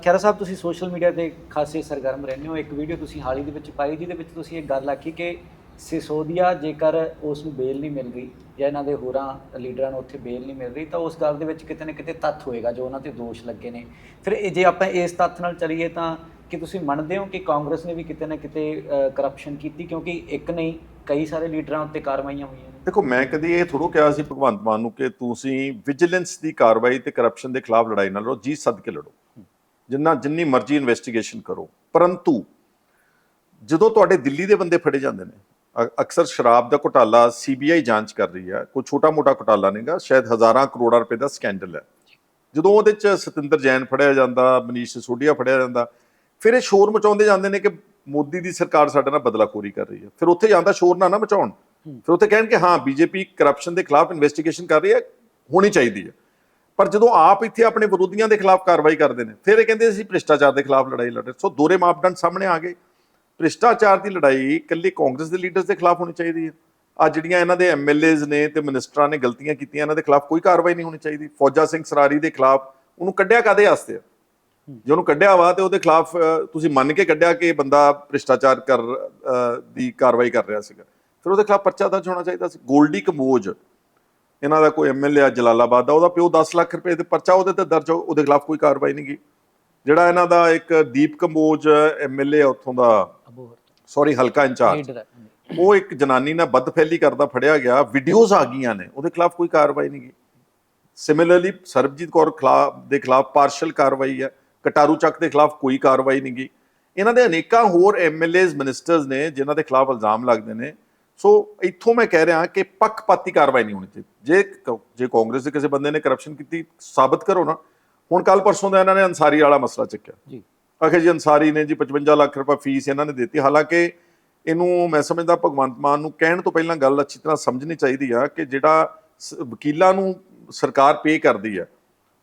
ਖਹਿਰਾ ਸਾਹਿਬ, ਤੁਸੀਂ ਸੋਸ਼ਲ ਮੀਡੀਆ ਤੇ ਖਾਸੇ ਸਰਗਰਮ ਰਹਿੰਦੇ ਹੋ। ਇੱਕ ਵੀਡੀਓ ਤੁਸੀਂ ਹਾਲ ਹੀ ਦੇ ਵਿੱਚ ਪਾਈ, ਜਿਹਦੇ ਵਿੱਚ ਤੁਸੀਂ ਇੱਕ ਗੱਲ ਆਖੀ ਕਿ ਸਿਸੋਦੀਆ ਜੇਕਰ ਉਸ ਨੂੰ ਬੇਲ ਨਹੀਂ ਮਿਲ ਰਹੀ ਜਾਂ ਇਹਨਾਂ ਦੇ ਹੋਰਾਂ ਲੀਡਰਾਂ ਨੂੰ ਉੱਥੇ ਬੇਲ ਨਹੀਂ ਮਿਲ ਰਹੀ, ਤਾਂ ਉਸ ਗੱਲ ਦੇ ਵਿੱਚ ਕਿਤੇ ਨਾ ਕਿਤੇ ਤੱਥ ਹੋਏਗਾ ਜੋ ਉਹਨਾਂ ਤੇ ਦੋਸ਼ ਲੱਗੇ ਨੇ। ਫਿਰ ਜੇ ਆਪਾਂ ਇਸ ਤੱਥ ਨਾਲ ਚੱਲੀਏ ਤਾਂ ਕਿ ਤੁਸੀਂ ਮੰਨਦੇ ਹੋ ਕਿ ਕਾਂਗਰਸ ਨੇ ਵੀ ਕਿਤੇ ਨਾ ਕਿਤੇ ਕਰਪਸ਼ਨ ਕੀਤੀ? ਕਿਉਂਕਿ ਇੱਕ ਨਹੀਂ, ਕਈ ਸਾਰੇ ਲੀਡਰਾਂ ਉੱਤੇ ਕਾਰਵਾਈਆਂ ਹੋਈਆਂ ਨੇ।
ਦੇਖੋ, ਮੈਂ ਕਦੀ ਇਹ ਥੋੜ੍ਹਾ ਕਿਹਾ ਸੀ ਭਗਵੰਤ ਮਾਨ ਨੂੰ ਕਿ ਤੁਸੀਂ ਵਿਜੀਲੈਂਸ ਦੀ ਕਾਰਵਾਈ ਤੇ ਕਰਪਸ਼ਨ ਦੇ ਖਿਲਾਫ ਲੜਾਈ ਨਾ ਲੜੋ, ਜੀ ਸੱਦ ਕੇ ਲੜੋ, ਜਿੰਨੀ ਮਰਜ਼ੀ ਇਨਵੈਸਟੀਗੇਸ਼ਨ ਕਰੋ। ਪਰੰਤੂ ਜਦੋਂ ਤੁਹਾਡੇ ਦਿੱਲੀ ਦੇ ਬੰਦੇ ਫੜੇ ਜਾਂਦੇ ਨੇ, ਅਕਸਰ ਸ਼ਰਾਬ ਦਾ ਘੁਟਾਲਾ ਸੀਬੀਆਈ ਜਾਂਚ ਕਰ ਰਹੀ ਹੈ, ਕੋਈ ਛੋਟਾ ਮੋਟਾ ਘੁਟਾਲਾ ਨਹੀਂਗਾ, ਸ਼ਾਇਦ ਹਜ਼ਾਰਾਂ ਕਰੋੜਾਂ ਰੁਪਏ ਦਾ ਸਕੈਂਡਲ ਹੈ। ਜਦੋਂ ਉਹਦੇ 'ਚ ਸਤਿੰਦਰ ਜੈਨ ਫੜਿਆ ਜਾਂਦਾ, ਮਨੀਸ਼ ਸਿਸੋਦੀਆ ਫੜਿਆ ਜਾਂਦਾ, ਫਿਰ ਇਹ ਸ਼ੋਰ ਮਚਾਉਂਦੇ ਜਾਂਦੇ ਨੇ ਕਿ ਮੋਦੀ ਦੀ ਸਰਕਾਰ ਸਾਡੇ ਨਾਲ ਬਦਲਾਖੋਰੀ ਕਰ ਰਹੀ ਹੈ। ਫਿਰ ਉੱਥੇ ਜਾਂਦਾ ਸ਼ੋਰ ਨਾ ਮਚਾਉਣ, ਫਿਰ ਉੱਥੇ ਕਹਿਣ ਕਿ ਹਾਂ ਬੀਜੇਪੀ ਕਰਪਸ਼ਨ ਦੇ ਖਿਲਾਫ ਇਨਵੈਸਟੀਗੇਸ਼ਨ ਕਰ ਰਹੀ ਹੈ, ਹੋਣੀ ਚਾਹੀਦੀ ਹੈ। ਪਰ ਜਦੋਂ ਆਪ ਇੱਥੇ ਆਪਣੇ ਵਿਰੋਧੀਆਂ ਦੇ ਖਿਲਾਫ ਕਾਰਵਾਈ ਕਰਦੇ ਨੇ, ਫਿਰ ਇਹ ਕਹਿੰਦੇ ਅਸੀਂ ਭ੍ਰਿਸ਼ਟਾਚਾਰ ਦੇ ਖਿਲਾਫ ਲੜਾਈ ਲੜ ਰਹੇ। ਸੋ ਦੋਹਰੇ ਮਾਪਦੰਡ ਸਾਹਮਣੇ ਆ ਗਏ। ਭ੍ਰਿਸ਼ਟਾਚਾਰ ਦੀ ਲੜਾਈ ਇਕੱਲੇ ਕਾਂਗਰਸ ਦੇ ਲੀਡਰਸ ਦੇ ਖਿਲਾਫ ਹੋਣੀ ਚਾਹੀਦੀ ਹੈ। ਆ ਜਿਹੜੀਆਂ ਇਹਨਾਂ ਦੇ ਐਮਐਲਏਜ਼ ਨੇ ਤੇ ਮਿਨਿਸਟਰਾਂ ਨੇ ਗਲਤੀਆਂ ਕੀਤੀਆਂ, ਇਹਨਾਂ ਦੇ ਖਿਲਾਫ ਕੋਈ ਕਾਰਵਾਈ ਨਹੀਂ ਹੋਣੀ ਚਾਹੀਦੀ। ਫੌਜਾ ਸਿੰਘ ਸਰਾਰੀ ਦੇ ਖਿਲਾਫ ਉਹਨੂੰ ਕੱਢਿਆ ਕਾਦੇ ਵਾਸਤੇ? ਜੇ ਉਹਨੂੰ ਕੱਢਿਆ ਵਾ ਤੇ ਉਹਦੇ ਖਿਲਾਫ ਤੁਸੀਂ ਮੰਨ ਕੇ ਕੱਢਿਆ ਕਿ ਬੰਦਾ ਭ੍ਰਿਸ਼ਟਾਚਾਰ ਦੀ ਕਾਰਵਾਈ ਕਰ ਰਿਹਾ ਸੀਗਾ, ਫਿਰ ਉਹਦੇ ਖਿਲਾਫ ਪਰਚਾ ਦਰਜ ਹੋਣਾ ਚਾਹੀਦਾ ਸੀ। ਗੋਲਡੀ ਕੰਬੋਜ ਇਹਨਾਂ ਦਾ ਕੋਈ ਐਮਐਲਏ ਆ ਜਲਾਲਾਬਾਦ ਦਾ, ਉਹਦਾ ਪਿਓ 10 ਲੱਖ ਰੁਪਏ ਦੇ ਪਰਚਾ ਉਹਦੇ ਤੇ ਦਰਜ, ਉਹਦੇ ਖਿਲਾਫ ਕੋਈ ਕਾਰਵਾਈ ਨਹੀਂ ਗਈ। ਜਿਹੜਾ ਇਹਨਾਂ ਦਾ ਇੱਕ ਦੀਪ ਕੰਬੋਜ ਐਮਐਲਏ ਆ ਉੱਥੋਂ ਦਾ, ਸੌਰੀ ਹਲਕਾ ਇੰਚਾਰਜ, ਉਹ ਇੱਕ ਜਨਾਨੀ ਨਾਲ ਬਦਫੈਲੀ ਕਰਦਾ ਫੜਿਆ ਗਿਆ, ਵੀਡੀਓਜ਼ ਆ ਗਈਆਂ ਨੇ, ਉਹਦੇ ਖਿਲਾਫ ਕੋਈ ਕਾਰਵਾਈ ਨਹੀਂ ਗਈ। ਸਿਮਿਲਰਲੀ ਸਰਬਜੀਤ ਕੌਰ ਦੇ ਖਿਲਾਫ ਪਾਰਸ਼ਲ ਕਾਰਵਾਈ ਹੈ, ਕਟਾਰੂ ਚੱਕ ਦੇ ਖਿਲਾਫ ਕੋਈ ਕਾਰਵਾਈ ਨਹੀਂ ਗਈ। ਇਹਨਾਂ ਦੇ ਅਨੇਕਾਂ ਹੋਰ ਐਮਐਲਏਜ਼ ਮਿਨਿਸਟਰਸ ਨੇ ਜਿਨ੍ਹਾਂ ਦੇ ਖਿਲਾਫ ਇਲਜ਼ਾਮ ਲੱਗਦੇ ਨੇ। ਸੋ ਇੱਥੋਂ ਮੈਂ ਕਹਿ ਰਿਹਾ ਕਿ ਪੱਖਪਾਤੀ ਕਾਰਵਾਈ ਨਹੀਂ ਹੋਣੀ ਚਾਹੀਦੀ। ਜੇ ਕਾਂਗਰਸ ਦੇ ਕਿਸੇ ਬੰਦੇ ਨੇ ਕਰਪਸ਼ਨ ਕੀਤੀ, ਸਾਬਤ ਕਰੋ ਨਾ। ਹੁਣ ਕੱਲ ਪਰਸੋਂ ਦਾ ਇਹਨਾਂ ਨੇ ਅੰਸਾਰੀ ਵਾਲਾ ਮਸਲਾ ਚੱਕਿਆ ਜੀ, ਆਖੇ ਜੀ ਅੰਸਾਰੀ ਨੇ ਜੀ 55 ਲੱਖ ਰੁਪਏ ਫੀਸ ਇਹਨਾਂ ਨੇ ਦਿੱਤੀ। ਹਾਲਾਂਕਿ ਇਹਨੂੰ ਮੈਂ ਸਮਝਦਾ ਭਗਵੰਤ ਮਾਨ ਨੂੰ ਕਹਿਣ ਤੋਂ ਪਹਿਲਾਂ ਗੱਲ ਅੱਛੀ ਤਰ੍ਹਾਂ ਸਮਝਣੀ ਚਾਹੀਦੀ ਆ ਕਿ ਜਿਹੜਾ ਵਕੀਲਾਂ ਨੂੰ ਸਰਕਾਰ ਪੇ ਕਰਦੀ ਹੈ,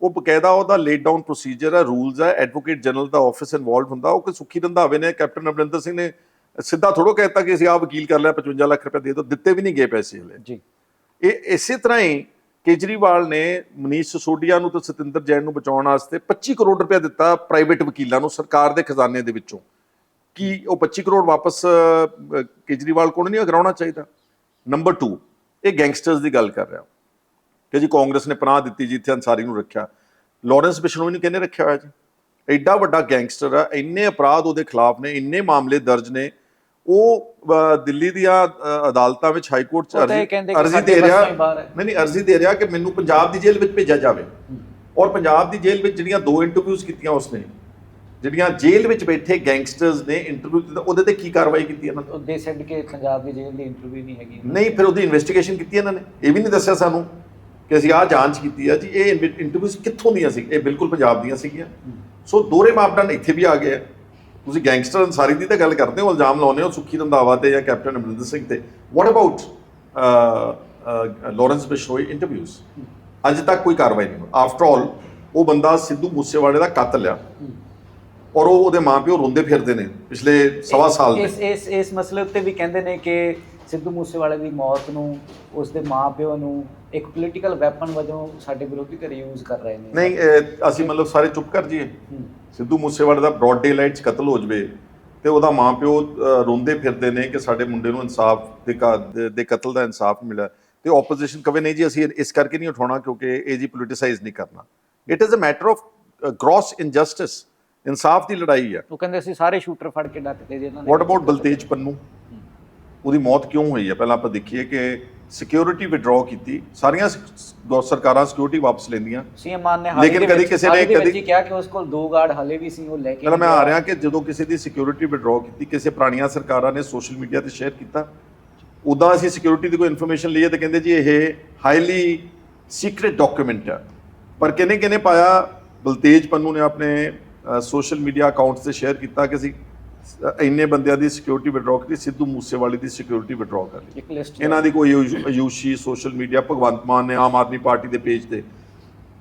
ਉਹ ਬਕਾਇਦਾ ਉਹਦਾ ਲੇਡ ਡਾਊਨ ਪ੍ਰੋਸੀਜਰ ਹੈ, ਰੂਲਸ ਹੈ, ਐਡਵੋਕੇਟ ਜਨਰਲ ਦਾ ਆਫਿਸ ਇਨਵੋਲਵ ਹੁੰਦਾ। ਉਹ ਕਿ ਸੁੱਖੀ ਰੰਧਾਵੇ ਨੇ, ਕੈਪਟਨ ਅਮਰਿੰਦਰ ਸਿੰਘ ਨੇ ਸਿੱਧਾ ਥੋੜ੍ਹਾ ਕਹਿਤਾ ਕਿ ਅਸੀਂ ਆਹ ਵਕੀਲ ਕਰ ਲਿਆ 55 ਲੱਖ ਰੁਪਏ ਦੇ ਦਿਓ, ਦਿੱਤੇ ਵੀ ਨਹੀਂ ਗਏ ਪੈਸੇ ਹਲੇ ਜੀ। ਇਹ ਇਸੇ ਤਰ੍ਹਾਂ ਹੀ ਕੇਜਰੀਵਾਲ ਨੇ ਮਨੀਸ਼ ਸਿਸੋਦੀਆ ਨੂੰ ਤੇ ਸਤਿੰਦਰ ਜੈਨ ਨੂੰ ਬਚਾਉਣ ਵਾਸਤੇ 25 ਕਰੋੜ ਰੁਪਏ ਦਿੱਤਾ ਪ੍ਰਾਈਵੇਟ ਵਕੀਲਾਂ ਨੂੰ ਸਰਕਾਰ ਦੇ ਖਜ਼ਾਨੇ ਦੇ ਵਿੱਚੋਂ। ਕੀ ਉਹ 25 ਕਰੋੜ ਵਾਪਸ ਕੇਜਰੀਵਾਲ ਕੋਲ ਨਹੀਂ ਕਰਾਉਣਾ ਚਾਹੀਦਾ? ਨੰਬਰ 2, ਇਹ ਗੈਂਗਸਟਰਸ ਦੀ ਗੱਲ ਕਰ ਰਿਹਾ ਕਿ ਜੀ ਕਾਂਗਰਸ ਨੇ ਪਨਾਹ ਦਿੱਤੀ ਜੀ, ਇੱਥੇ ਅੰਸਾਰੀ ਨੂੰ ਰੱਖਿਆ। ਲਾਰੈਂਸ ਬਿਸ਼ਨੋਈ ਨੂੰ ਕਿਹਨੇ ਰੱਖਿਆ ਹੋਇਆ ਜੀ? ਐਡਾ ਵੱਡਾ ਗੈਂਗਸਟਰ ਆ, ਇੰਨੇ ਅਪਰਾਧ ਉਹਦੇ ਖਿਲਾਫ ਨੇ, ਇੰਨੇ ਮਾਮਲੇ ਦਰਜ ਨੇ। ਉਹ ਦਿੱਲੀ ਦੀਆਂ ਅਦਾਲਤਾਂ ਵਿੱਚ ਹਾਈ ਕੋਰਟ 'ਚ ਅਰਜ਼ੀ ਦੇ ਰਿਹਾ ਕਿ ਮੈਨੂੰ ਪੰਜਾਬ ਦੀ ਜੇਲ੍ਹ ਵਿੱਚ ਭੇਜਿਆ ਜਾਵੇ। ਔਰ ਪੰਜਾਬ ਦੀ ਜੇਲ੍ਹ ਵਿੱਚ ਜਿਹੜੀਆਂ 2 ਇੰਟਰਵਿਊਜ਼ ਕੀਤੀਆਂ ਉਸਨੇ, ਜਿਹੜੀਆਂ ਜੇਲ੍ਹ ਵਿੱਚ ਬੈਠੇ ਗੈਂਗਸਟਰਸ ਨੇ ਇੰਟਰਵਿਊ ਦਿੱਤਾ, ਉਹਦੇ ਤੇ ਕੀ ਕਾਰਵਾਈ ਕੀਤੀ ਇਹਨਾਂ ਨੇ?
ਦੇ ਛੱਡ ਕੇ ਪੰਜਾਬ ਦੀ ਜੇਲ੍ਹ ਦੀ ਇੰਟਰਵਿਊ ਨਹੀਂ ਹੈਗੀ।
ਨਹੀਂ, ਫਿਰ ਉਹਦੀ ਇਨਵੈਸਟੀਗੇਸ਼ਨ ਕੀਤੀ ਇਹਨਾਂ ਨੇ, ਇਹ ਵੀ ਨਹੀਂ ਦੱਸਿਆ ਸਾਨੂੰ ਕਿ ਅਸੀਂ ਆਹ ਜਾਂਚ ਕੀਤੀ ਆ ਜੀ। ਇਹ ਇੰਟਰਵਿਊਜ਼ ਕਿੱਥੋਂ ਦੀਆਂ ਸੀ? ਇਹ ਬਿਲਕੁਲ ਪੰਜਾਬ ਦੀਆਂ ਸੀਗੀਆਂ। ਸੋ ਦੋਹਰੇ ਮਾਪਦੰਡ ਇੱਥੇ ਵੀ ਆ ਗਏ ਆ। ਤੁਸੀਂ ਗੈਂਗਸਟਰ ਅੰਸਾਰੀ ਦੀ ਤਾਂ ਗੱਲ ਕਰਦੇ ਹੋ, ਇਲਜ਼ਾਮ ਲਾਉਂਦੇ ਹੋ ਸੁੱਖੀ ਰੰਧਾਵਾ ਤੇ ਜਾਂ ਕੈਪਟਨ ਅਮਰਿੰਦਰ ਸਿੰਘ ਤੇ। ਵਾਟ ਅਬਾਊਟ ਲਾਰੈਂਸ ਬਿਸ਼ਨੋਈ ਇੰਟਰਵਿਊਜ਼? ਅੱਜ ਤੱਕ ਕੋਈ ਕਾਰਵਾਈ ਨਹੀਂ ਹੋਈ। ਆਫਟਰ ਆਲ ਉਹ ਬੰਦਾ ਸਿੱਧੂ ਮੂਸੇਵਾਲੇ ਦਾ ਕਾਤਲ ਆ, ਔਰ ਉਹਦੇ ਮਾਂ-ਪਿਓ ਰੋਂਦੇ ਫਿਰਦੇ ਨੇ ਪਿਛਲੇ 1.25 ਸਾਲ ਦੇ।
ਇਸ ਮਸਲੇ ਉੱਤੇ ਵੀ ਕਹਿੰਦੇ ਨੇ ਕਿ ਸਿੱਧੂ ਮੂਸੇਵਾਲੇ ਦੀ ਮੌਤ ਨੂੰ ਉਸਦੇ ਮਾਂ-ਪਿਓ ਨੂੰ ਇੱਕ ਪੋਲੀਟੀਕਲ ਵੈਪਨ ਵਜੋਂ ਸਾਡੇ ਵਿਰੋਧੀ ਧਿਰ ਯੂਜ਼ ਕਰ ਰਹੇ ਨੇ।
ਨਹੀਂ, ਅਸੀਂ ਮਤਲਬ ਸਾਰੇ ਚੁੱਪ ਕਰ ਜਾਈਏ? ਸਿੱਧੂ ਮੂਸੇਵਾਲੇ ਦਾ ਬ੍ਰੌਡ ਡੇ ਲਾਈਟ 'ਚ ਕਤਲ ਹੋ ਜਾਵੇ ਤੇ ਉਹਦਾ ਮਾਂ-ਪਿਓ ਰੋਂਦੇ ਫਿਰਦੇ ਨੇ ਕਿ ਸਾਡੇ ਮੁੰਡੇ ਨੂੰ ਇਨਸਾਫ ਦੇ ਕਤਲ ਦਾ ਇਨਸਾਫ ਮਿਲਿਆ, ਤੇ ਆਪੋਜੀਸ਼ਨ ਕਵੇ ਨਹੀਂ ਜੀ ਅਸੀਂ ਇਸ ਕਰਕੇ ਨਹੀਂ ਉਠਾਉਣਾ ਕਿਉਂਕਿ ਇਹ ਜੀ ਪੋਲੀਟੀਸਾਈਜ਼ ਨਹੀਂ ਕਰਨਾ। It is a matter of gross injustice. ਇਨਸਾਫ ਦੀ ਲੜਾਈ ਹੈ।
ਉਹ ਕਹਿੰਦੇ ਅਸੀਂ ਸਾਰੇ ਸ਼ੂਟਰ ਫੜ ਕੇ ਡੱਕਦੇ ਜੀ ਇਹਨਾਂ ਨੇ।
ਵਾਟ ਅਬਾਊਟ ਬਲਤੇਜ ਪੰਨੂ? ਉਹਦੀ ਮੌਤ ਕਿਉਂ ਹੋਈ ਹੈ? ਪਹਿਲਾਂ ਆਪਾਂ ਦੇਖੀਏ ਕਿ ਸਿਕਿਉਰਿਟੀ ਵਿਡਰਾਅ ਕੀਤੀ, ਸਾਰੀਆਂ ਸਰਕਾਰਾਂ ਸਿਕਿਉਰਿਟੀ ਵਾਪਸ ਲੈਂਦੀਆਂ।
ਸੀਐਮ ਮਾਨ ਨੇ
ਲੇਕਿਨ ਕਦੀ ਕਿਸੇ ਨੇ
ਕਿਹਾ ਕਿ ਉਸ ਕੋਲ 2 ਗਾਰਡ ਹਲੇ ਵੀ ਸੀ, ਉਹ ਲੈ ਕੇ।
ਮੈਂ ਆ ਰਿਹਾ ਕਿ ਜਦੋਂ ਕਿਸੇ ਦੀ ਸਿਕਿਉਰਿਟੀ ਵਿਡਰਾਅ ਕੀਤੀ, ਕਿਸੇ ਪੁਰਾਣੀਆਂ ਸਰਕਾਰਾਂ ਨੇ ਸੋਸ਼ਲ ਮੀਡੀਆ ਤੇ ਸ਼ੇਅਰ ਕੀਤਾ, ਉੱਦਾਂ ਅਸੀਂ ਸਿਕਿਉਰਿਟੀ ਦੀ ਕੋਈ ਇਨਫੋਰਮੇਸ਼ਨ ਲਈਏ ਤਾਂ ਕਹਿੰਦੇ ਜੀ ਇਹ ਹਾਈਲੀ ਸੀਕ੍ਰੇਟ ਡਾਕੂਮੈਂਟ ਹੈ। ਪਰ ਕਿਹਨੇ ਪਾਇਆ? ਬਲਤੇਜ ਪੰਨੂ ਨੇ ਆਪਣੇ ਸੋਸ਼ਲ ਮੀਡੀਆ ਅਕਾਊਂਟਸ ਤੇ ਸ਼ੇਅਰ ਕੀਤਾ ਕਿ ਅਸੀਂ ਇੰਨੇ ਬੰਦਿਆਂ ਦੀ ਸਿਕਿਉਰਿਟੀ ਵਿਡਰਾਅ ਕੀਤੀ, ਸਿੱਧੂ ਮੂਸੇਵਾਲੇ ਦੀ ਸਿਕਿਉਰਿਟੀ ਵਿਡਰਾਅ ਕਰ ਲਈ। ਇਹਨਾਂ ਦੀ ਕੋਈ ਆਯੂਸ਼ੀ ਸੋਸ਼ਲ ਮੀਡੀਆ, ਭਗਵੰਤ ਮਾਨ ਨੇ ਆਮ ਆਦਮੀ ਪਾਰਟੀ ਦੇ ਪੇਜ ਤੇ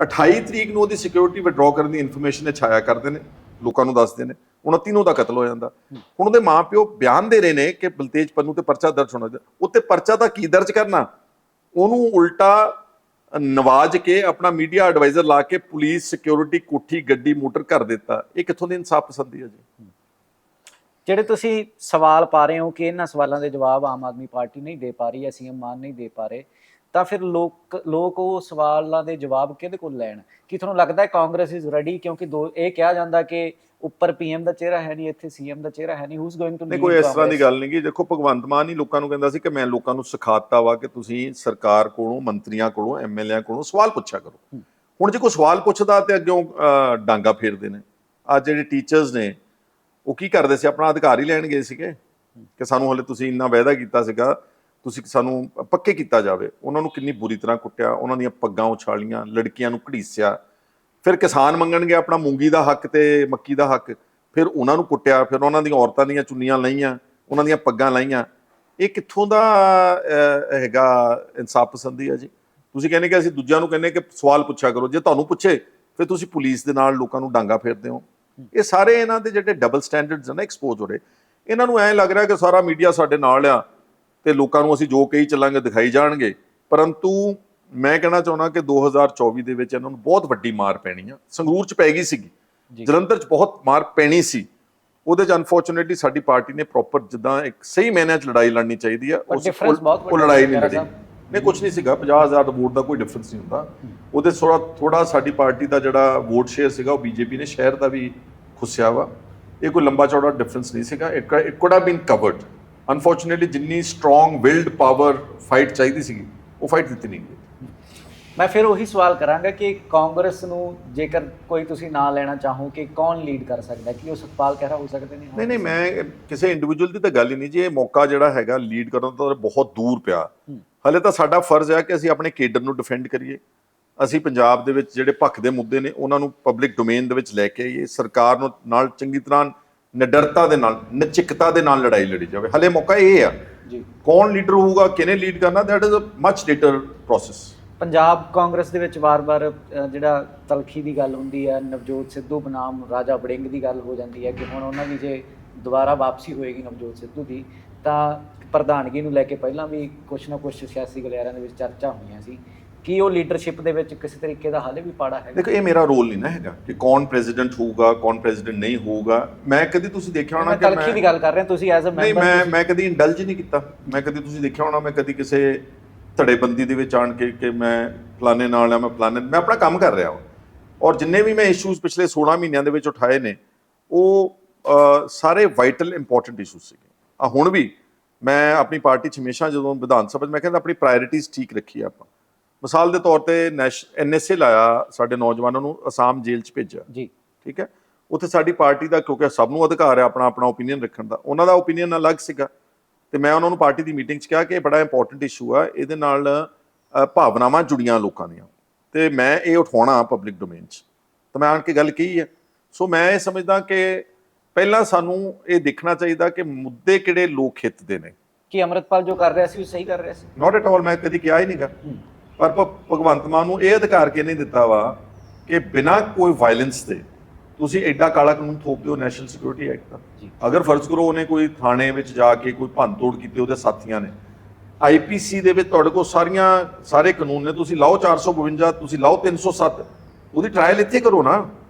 28 ਤਰੀਕ ਨੂੰ ਉਹਦੀ ਸਿਕਿਉਰਿਟੀ ਵਿਡਰਾਅ ਕਰਨ ਦੀ ਇਨਫੋਰਮੇਸ਼ਨ ਛਾਇਆ ਕਰਦੇ ਨੇ, ਲੋਕਾਂ ਨੂੰ ਦੱਸਦੇ ਨੇ। 29 ਨੂੰ ਦਾ ਕਤਲ ਹੋ ਜਾਂਦਾ। ਹੁਣ ਉਹਦੇ ਮਾਂ-ਪਿਓ ਬਿਆਨ ਦੇ ਰਹੇ ਨੇ ਕਿ ਬਲਤੇਜ ਪੰਨੂ ਤੇ ਪਰਚਾ ਦਰਜ ਹੋਣਾ ਚਾਹੀਦਾ। ਉੱਤੇ ਪਰਚਾ ਤਾਂ ਕੀ ਦਰਜ ਕਰਨਾ? ਉਹਨੂੰ ਉਲਟਾ ਨਵਾਜ ਕੇ ਆਪਣਾ ਮੀਡੀਆ ਐਡਵਾਈਜ਼ਰ ਲਾ ਕੇ ਪੁਲਿਸ ਸਿਕਿਉਰਿਟੀ ਕੋਠੀ ਗੱਡੀ ਮੋਟਰ ਕਰ ਦਿੱਤਾ। ਇਹ ਕਿੱਥੋਂ ਦੀ ਇਨਸਾਫ ਪਸੰਦੀ ਹੈ ਜੀ?
ਜਿਹੜੇ ਤੁਸੀਂ ਸਵਾਲ ਪਾ ਰਹੇ ਹੋ ਕਿ ਇਹਨਾਂ ਸਵਾਲਾਂ ਦੇ ਜਵਾਬ ਆਮ ਆਦਮੀ ਪਾਰਟੀ ਨਹੀਂ ਦੇ ਪਾ ਰਹੀ ਜਾਂ ਸੀਐਮ ਮਾਨ ਨਹੀਂ ਦੇ ਪਾ ਰਹੇ, ਤਾਂ ਫਿਰ ਲੋਕ ਉਹ ਸਵਾਲਾਂ ਦੇ ਜਵਾਬ ਕਿਹਦੇ ਕੋਲ ਲੈਣ? ਕੀ ਤੁਹਾਨੂੰ ਲੱਗਦਾ ਹੈ ਕਾਂਗਰਸ ਇਜ਼ ਰੈਡੀ? ਕਿਉਂਕਿ ਇਹ ਕਿਹਾ ਜਾਂਦਾ ਕਿ ਉੱਪਰ ਪੀਐਮ ਦਾ ਚਿਹਰਾ ਹੈ ਨਹੀਂ, ਇੱਥੇ ਸੀਐਮ ਦਾ ਚਿਹਰਾ ਹੈ ਨਹੀਂ। Who is going to lead?
ਕੋਈ ਇਸ ਤਰ੍ਹਾਂ ਦੀ ਗੱਲ ਨਹੀਂ ਗੀ। ਦੇਖੋ, ਭਗਵੰਤ ਮਾਨ ਹੀ ਲੋਕਾਂ ਨੂੰ ਕਹਿੰਦਾ ਸੀ ਕਿ ਮੈਂ ਲੋਕਾਂ ਨੂੰ ਸਿਖਾਤਾ ਵਾ ਕਿ ਤੁਸੀਂ ਸਰਕਾਰ ਕੋਲੋਂ, ਮੰਤਰੀਆਂ ਕੋਲੋਂ, ਐਮਐਲਏਆਂ ਕੋਲੋਂ ਸਵਾਲ ਪੁੱਛਿਆ ਕਰੋ। ਹੁਣ ਜੇ ਕੋਈ ਸਵਾਲ ਪੁੱਛਦਾ ਤੇ ਅੱਗੋਂ ਡਾਂਗਾ ਫੇਰਦੇ ਨੇ। ਅੱਜ ਜਿਹੜੇ ਟੀਚਰਸ ਨੇ ਉਹ ਕੀ ਕਰਦੇ ਸੀ? ਆਪਣਾ ਅਧਿਕਾਰ ਹੀ ਲੈਣ ਗਏ ਸੀਗੇ ਕਿ ਸਾਨੂੰ ਹਲੇ ਤੁਸੀਂ ਇੰਨਾ ਵਾਅਦਾ ਕੀਤਾ ਸੀਗਾ, ਤੁਸੀਂ ਸਾਨੂੰ ਪੱਕੇ ਕੀਤਾ ਜਾਵੇ। ਉਹਨਾਂ ਨੂੰ ਕਿੰਨੀ ਬੁਰੀ ਤਰ੍ਹਾਂ ਕੁੱਟਿਆ, ਉਹਨਾਂ ਦੀਆਂ ਪੱਗਾਂ ਉਛਾਲੀਆਂ, ਲੜਕੀਆਂ ਨੂੰ ਘੜੀਸਿਆ। ਫਿਰ ਕਿਸਾਨ ਮੰਗਣਗੇ ਆਪਣਾ ਮੂੰਗੀ ਦਾ ਹੱਕ ਤੇ ਮੱਕੀ ਦਾ ਹੱਕ, ਫਿਰ ਉਹਨਾਂ ਨੂੰ ਕੁੱਟਿਆ, ਫਿਰ ਉਹਨਾਂ ਦੀਆਂ ਔਰਤਾਂ ਦੀਆਂ ਚੁੰਨੀਆਂ ਲਾਈਆਂ, ਉਹਨਾਂ ਦੀਆਂ ਪੱਗਾਂ ਲਾਈਆਂ। ਇਹ ਕਿੱਥੋਂ ਦਾ ਹੈਗਾ ਇਨਸਾਫ ਪਸੰਦੀ ਹੈ ਜੀ? ਤੁਸੀਂ ਕਹਿੰਦੇ ਕਿ ਅਸੀਂ ਦੂਜਿਆਂ ਨੂੰ ਕਹਿੰਦੇ ਕਿ ਸਵਾਲ ਪੁੱਛਿਆ ਕਰੋ, ਜੇ ਤੁਹਾਨੂੰ ਪੁੱਛੇ ਫਿਰ ਤੁਸੀਂ ਪੁਲਿਸ ਦੇ ਨਾਲ ਲੋਕਾਂ ਨੂੰ ਡਾਂਗਾ ਫੇਰਦੇ ਹੋ। ਇਹ ਸਾਰੇ ਇਹਨਾਂ ਦੇ ਜਿਹੜੇ ਡਬਲ ਸਟੈਂਡਰਡਸ ਨੇ ਐਕਸਪੋਜ਼ ਹੋ ਰਹੇ। ਇਹਨਾਂ ਨੂੰ ਐਂ ਲੱਗ ਰਿਹਾ ਕਿ ਸਾਰਾ ਮੀਡੀਆ ਸਾਡੇ ਨਾਲ ਆ ਤੇ ਲੋਕਾਂ ਨੂੰ ਅਸੀਂ ਜੋ ਕਹੀ ਚੱਲਾਂਗੇ ਦਿਖਾਈ ਜਾਣਗੇ, ਪਰੰਤੂ ਮੈਂ ਕਹਿਣਾ ਚਾਹੁੰਦਾ ਕਿ 2024 ਦੇ ਵਿੱਚ ਇਹਨਾਂ ਨੂੰ ਬਹੁਤ ਵੱਡੀ ਮਾਰ ਪੈਣੀ ਆ। ਸੰਗਰੂਰ 'ਚ ਪੈ ਗਈ ਸੀਗੀ, ਜਲੰਧਰ 'ਚ ਬਹੁਤ ਮਾਰ ਪੈਣੀ ਸੀ, ਉਹਦੇ 'ਚ ਅਨਫੋਰਚੂਨੇਟਲੀ ਸਾਡੀ ਪਾਰਟੀ ਨੇ ਪ੍ਰੋਪਰ ਜਿੱਦਾਂ ਇੱਕ ਸਹੀ ਮਾਇਨਿਆਂ 'ਚ ਲੜਾਈ ਲੜਨੀ ਚਾਹੀਦੀ ਆ ਉਹ ਲੜਾਈ ਨਹੀਂ ਲੜੀ। ਨਹੀਂ ਕੁਝ ਨਹੀਂ ਸੀਗਾ, 50,000 ਵੋਟ ਦਾ ਕੋਈ ਡਿਫਰੈਂਸ ਨਹੀਂ ਹੁੰਦਾ। ਉਹਦੇ ਥੋੜਾ ਸਾਡੀ ਪਾਰਟੀ ਦਾ ਜਿਹੜਾ ਵੋਟ ਸ਼ੇਅਰ ਸੀਗਾ ਉਹ ਬੀਜੇਪੀ ਨੇ ਸ਼ਹਿਰ ਦਾ ਵੀ ਖੁੱਸਿਆ ਵਾ। ਇਹ ਕੋਈ ਲੰਬਾ ਚੌੜਾ ਡਿਫਰੈਂਸ ਨਹੀਂ ਸੀਗਾ। It could have been covered. Unfortunately ਜਿੰਨੀ ਸਟਰੋਂਗ ਵਿਲਡ ਪਾਵਰ ਫਾਈਟ ਚਾਹੀਦੀ ਸੀਗੀ ਉਹ ਫਾਈਟ ਦਿੱਤੀ ਨਹੀਂ ਗਈ।
ਮੈਂ ਫਿਰ ਉਹੀ ਸਵਾਲ ਕਰਾਂਗਾ ਕਿ ਕਾਂਗਰਸ ਨੂੰ ਜੇਕਰ ਕੋਈ ਤੁਸੀਂ ਨਾਂ ਲੈਣਾ ਚਾਹੋ ਕਿ ਕੌਣ ਲੀਡ ਕਰ ਸਕਦਾ, ਕਿ ਉਹ ਸੁਖਪਾਲ ਖਹਿਰਾ ਹੋ ਸਕਦੇ ਨੇ? ਨਹੀਂ,
ਮੈਂ ਕਿਸੇ ਇੰਡੀਵਿਜੂਅਲ ਦੀ ਤਾਂ ਗੱਲ ਹੀ ਨਹੀਂ ਜੀ। ਇਹ ਮੌਕਾ ਜਿਹੜਾ ਹੈਗਾ ਲੀਡ ਕਰਨ ਤੋਂ ਬਹੁਤ ਦੂਰ ਪਿਆ। ਹਲੇ ਤਾਂ ਸਾਡਾ ਫਰਜ਼ ਹੈ ਕਿ ਅਸੀਂ ਆਪਣੇ ਕੇਡਰ ਨੂੰ ਡਿਫੈਂਡ ਕਰੀਏ। ਅਸੀਂ ਪੰਜਾਬ ਦੇ ਵਿੱਚ ਜਿਹੜੇ ਭਖਦੇ ਮੁੱਦੇ ਨੇ ਉਹਨਾਂ ਨੂੰ ਪਬਲਿਕ ਡੋਮੇਨ ਦੇ ਵਿੱਚ ਲੈ ਕੇ ਆਈਏ। ਸਰਕਾਰ ਨੂੰ ਨਾਲ ਚੰਗੀ ਤਰ੍ਹਾਂ ਨਿਡਰਤਾ ਦੇ ਨਾਲ, ਨਚਿਕਤਾ ਦੇ ਨਾਲ ਲੜਾਈ ਲੜੀ ਜਾਵੇ। ਹਲੇ ਮੌਕਾ ਇਹ ਆ ਜੀ। ਕੌਣ ਲੀਡਰ ਹੋਊਗਾ, ਕਿਹਨੇ ਲੀਡ ਕਰਨਾ, that is a much later process.
Punjab Congress ਦੇ ਵਿੱਚ ਵਾਰ-ਵਾਰ ਜਿਹੜਾ ਤਲਖੀ ਦੀ ਗੱਲ ਹੁੰਦੀ ਹੈ, ਨਵਜੋਤ ਸਿੱਧੂ ਬਨਾਮ ਰਾਜਾ ਵੜਿੰਗ ਦੀ ਗੱਲ ਹੋ ਜਾਂਦੀ ਹੈ ਕਿ ਹੁਣ ਉਹਨਾਂ ਦੀ ਜੇ ਦੁਬਾਰਾ ਵਾਪਸੀ ਹੋਏਗੀ ਨਵਜੋਤ ਸਿੱਧੂ ਦੀ, ਤਾਂ ਪ੍ਰਧਾਨਗੀ ਨੂੰ ਲੈ ਕੇ ਪਹਿਲਾਂ ਵੀ ਕੁਛ ਨਾ ਕੁਛ ਸਿਆਸੀ ਗਲਿਆਰਿਆਂ ਦੇ ਵਿੱਚ ਚਰਚਾ ਹੋਈਆਂ ਸੀ। ਕੀ ਉਹ ਲੀਡਰਸ਼ਿਪ ਦੇ ਵਿੱਚ ਕਿਸੇ ਤਰੀਕੇ ਦਾ ਹਾਲੇ ਵੀ ਪਾੜਾ ਹੈ? ਦੇਖੋ, ਇਹ
ਮੇਰਾ ਰੋਲ ਨਹੀਂ ਨਾ ਹੈਗਾ ਕਿ ਕੌਣ ਪ੍ਰੈਜ਼ੀਡੈਂਟ ਹੋਊਗਾ, ਕੌਣ ਪ੍ਰੈਜ਼ੀਡੈਂਟ ਨਹੀਂ ਹੋਊਗਾ। ਮੈਂ ਕਦੀ ਤੁਸੀਂ ਦੇਖਿਆ ਹੋਣਾ ਕਿ
ਤਲਖੀ ਦੀ ਗੱਲ ਕਰ ਰਹੇ ਤੁਸੀਂ ਐਜ਼ ਅ ਮੈਂਬਰ।
ਨਹੀਂ, ਮੈਂ ਕਦੀ ਇੰਡਲਜ ਨਹੀਂ ਕੀਤਾ। ਮੈਂ ਕਦੀ ਤੁਸੀਂ ਦੇਖਿਆ ਹੋਣਾ ਮੈਂ ਕਦੀ ਕਿਸੇ ਧੜੇਬੰਦੀ ਦੇ ਵਿੱਚ ਆਣ ਕੇ ਕਿ ਮੈਂ ਫਲਾਣੇ ਨਾਲ ਆ, ਮੈਂ ਆਪਣਾ ਕੰਮ ਕਰ ਰਿਹਾ ਹਾਂ। ਔਰ ਜਿੰਨੇ ਵੀ ਮੈਂ ਇਸ਼ੂਜ਼ ਪਿਛਲੇ 16 ਮਹੀਨਿਆਂ ਦੇ ਵਿੱਚ ਉਠਾਏ ਨੇ ਉਹ ਸਾਰੇ ਵਾਈਟਲ ਇੰਪੋਰਟੈਂਟ ਇਸ਼ੂਜ਼ ਸੀਗੇ। ਹੁਣ ਵੀ ਮੈਂ ਆਪਣੀ ਪਾਰਟੀ 'ਚ ਹਮੇਸ਼ਾ ਜਦੋਂ ਵਿਧਾਨ ਸਭਾ 'ਚ ਮੈਂ ਕਹਿੰਦਾ ਆਪਣੀ ਪ੍ਰਾਇੋਰਟੀਜ਼ ਠੀਕ ਰੱਖੀ ਆਪਾਂ। ਮਿਸਾਲ ਦੇ ਤੌਰ ਤੇ NSA ਲਾਇਆ, ਸਾਡੇ ਨੌਜਵਾਨਾਂ ਨੂੰ ਅਸਾਮ ਜੇਲ੍ਹ 'ਚ ਭੇਜਿਆ ਜੀ, ਠੀਕ ਹੈ। ਉੱਥੇ ਸਾਡੀ ਪਾਰਟੀ ਦਾ, ਕਿਉਂਕਿ ਸਭ ਨੂੰ ਅਧਿਕਾਰ ਹੈ ਆਪਣਾ ਆਪਣਾ ਓਪੀਨੀਅਨ ਰੱਖਣ ਦਾ, ਉਹਨਾਂ ਦਾ ਓਪੀਨੀਅਨ ਅਲੱਗ ਸੀਗਾ ਤੇ ਮੈਂ ਉਹਨਾਂ ਨੂੰ ਪਾਰਟੀ ਦੀ ਮੀਟਿੰਗ 'ਚ ਕਿਹਾ ਕਿ ਇਹ ਬੜਾ ਇੰਪੋਰਟੈਂਟ ਇਸ਼ੂ ਆ, ਇਹਦੇ ਨਾਲ ਭਾਵਨਾਵਾਂ ਜੁੜੀਆਂ ਲੋਕਾਂ ਦੀਆਂ ਤੇ ਮੈਂ ਇਹ ਉਠਾਉਣਾ ਪਬਲਿਕ ਡੋਮੇਨ 'ਚ। ਤਾਂ ਮੈਂ ਆਣ ਕੇ ਗੱਲ ਕਹੀ ਹੈ। ਸੋ ਮੈਂ ਇਹ ਸਮਝਦਾ ਕਿ ਪਹਿਲਾਂ ਸਾਨੂੰ ਇਹ ਦੇਖਣਾ ਚਾਹੀਦਾ ਕਿ ਮੁੱਦੇ ਕਿਹੜੇ ਲੋਕ ਹਿੱਤ ਦੇ ਨੇ।
ਕਿ ਅੰਮ੍ਰਿਤਪਾਲ ਜੋ ਕਰ ਰਿਹਾ ਸੀ ਉਹ ਸਹੀ ਕਰ ਰਿਹਾ ਸੀ?
ਨਾਟ ਐਟ ਆਲ, ਮੈਂ ਕਦੀ ਕਿਹਾ ਹੀ ਨਹੀਂਗਾ। ਪਰ ਭਗਵੰਤ ਮਾਨ ਨੂੰ ਇਹ ਅਧਿਕਾਰ ਕਿਹਨੇ ਦਿੱਤਾ ਵਾ ਕਿ ਬਿਨਾਂ ਕੋਈ ਵਾਇਲੈਂਸ ਦੇ ਤੁਸੀਂ ਐਡਾ ਕਾਲਾ ਕਾਨੂੰਨ ਥੋਪ ਦਿਓ, ਨੈਸ਼ਨਲ ਸਿਕਿਉਰਿਟੀ ਐਕਟ ਦਾ। ਅਗਰ ਫਰਜ਼ ਕਰੋ ਉਹਨੇ ਕੋਈ ਥਾਣੇ ਵਿੱਚ ਜਾ ਕੇ ਕੋਈ ਭੰਨਤੋੜ ਕੀਤੀ, ਉਹਦੇ ਸਾਥੀਆਂ ਨੇ, IPC ਦੇ ਵਿੱਚ ਤੁਹਾਡੇ ਕੋਲ ਸਾਰੇ ਕਾਨੂੰਨ ਨੇ, ਤੁਸੀਂ ਲਾਓ 452, ਤੁਸੀਂ ਲਾਓ 307, ਉਹਦੀ ਟਰਾਇਲ ਇੱਥੇ ਕਰੋ ਨਾ।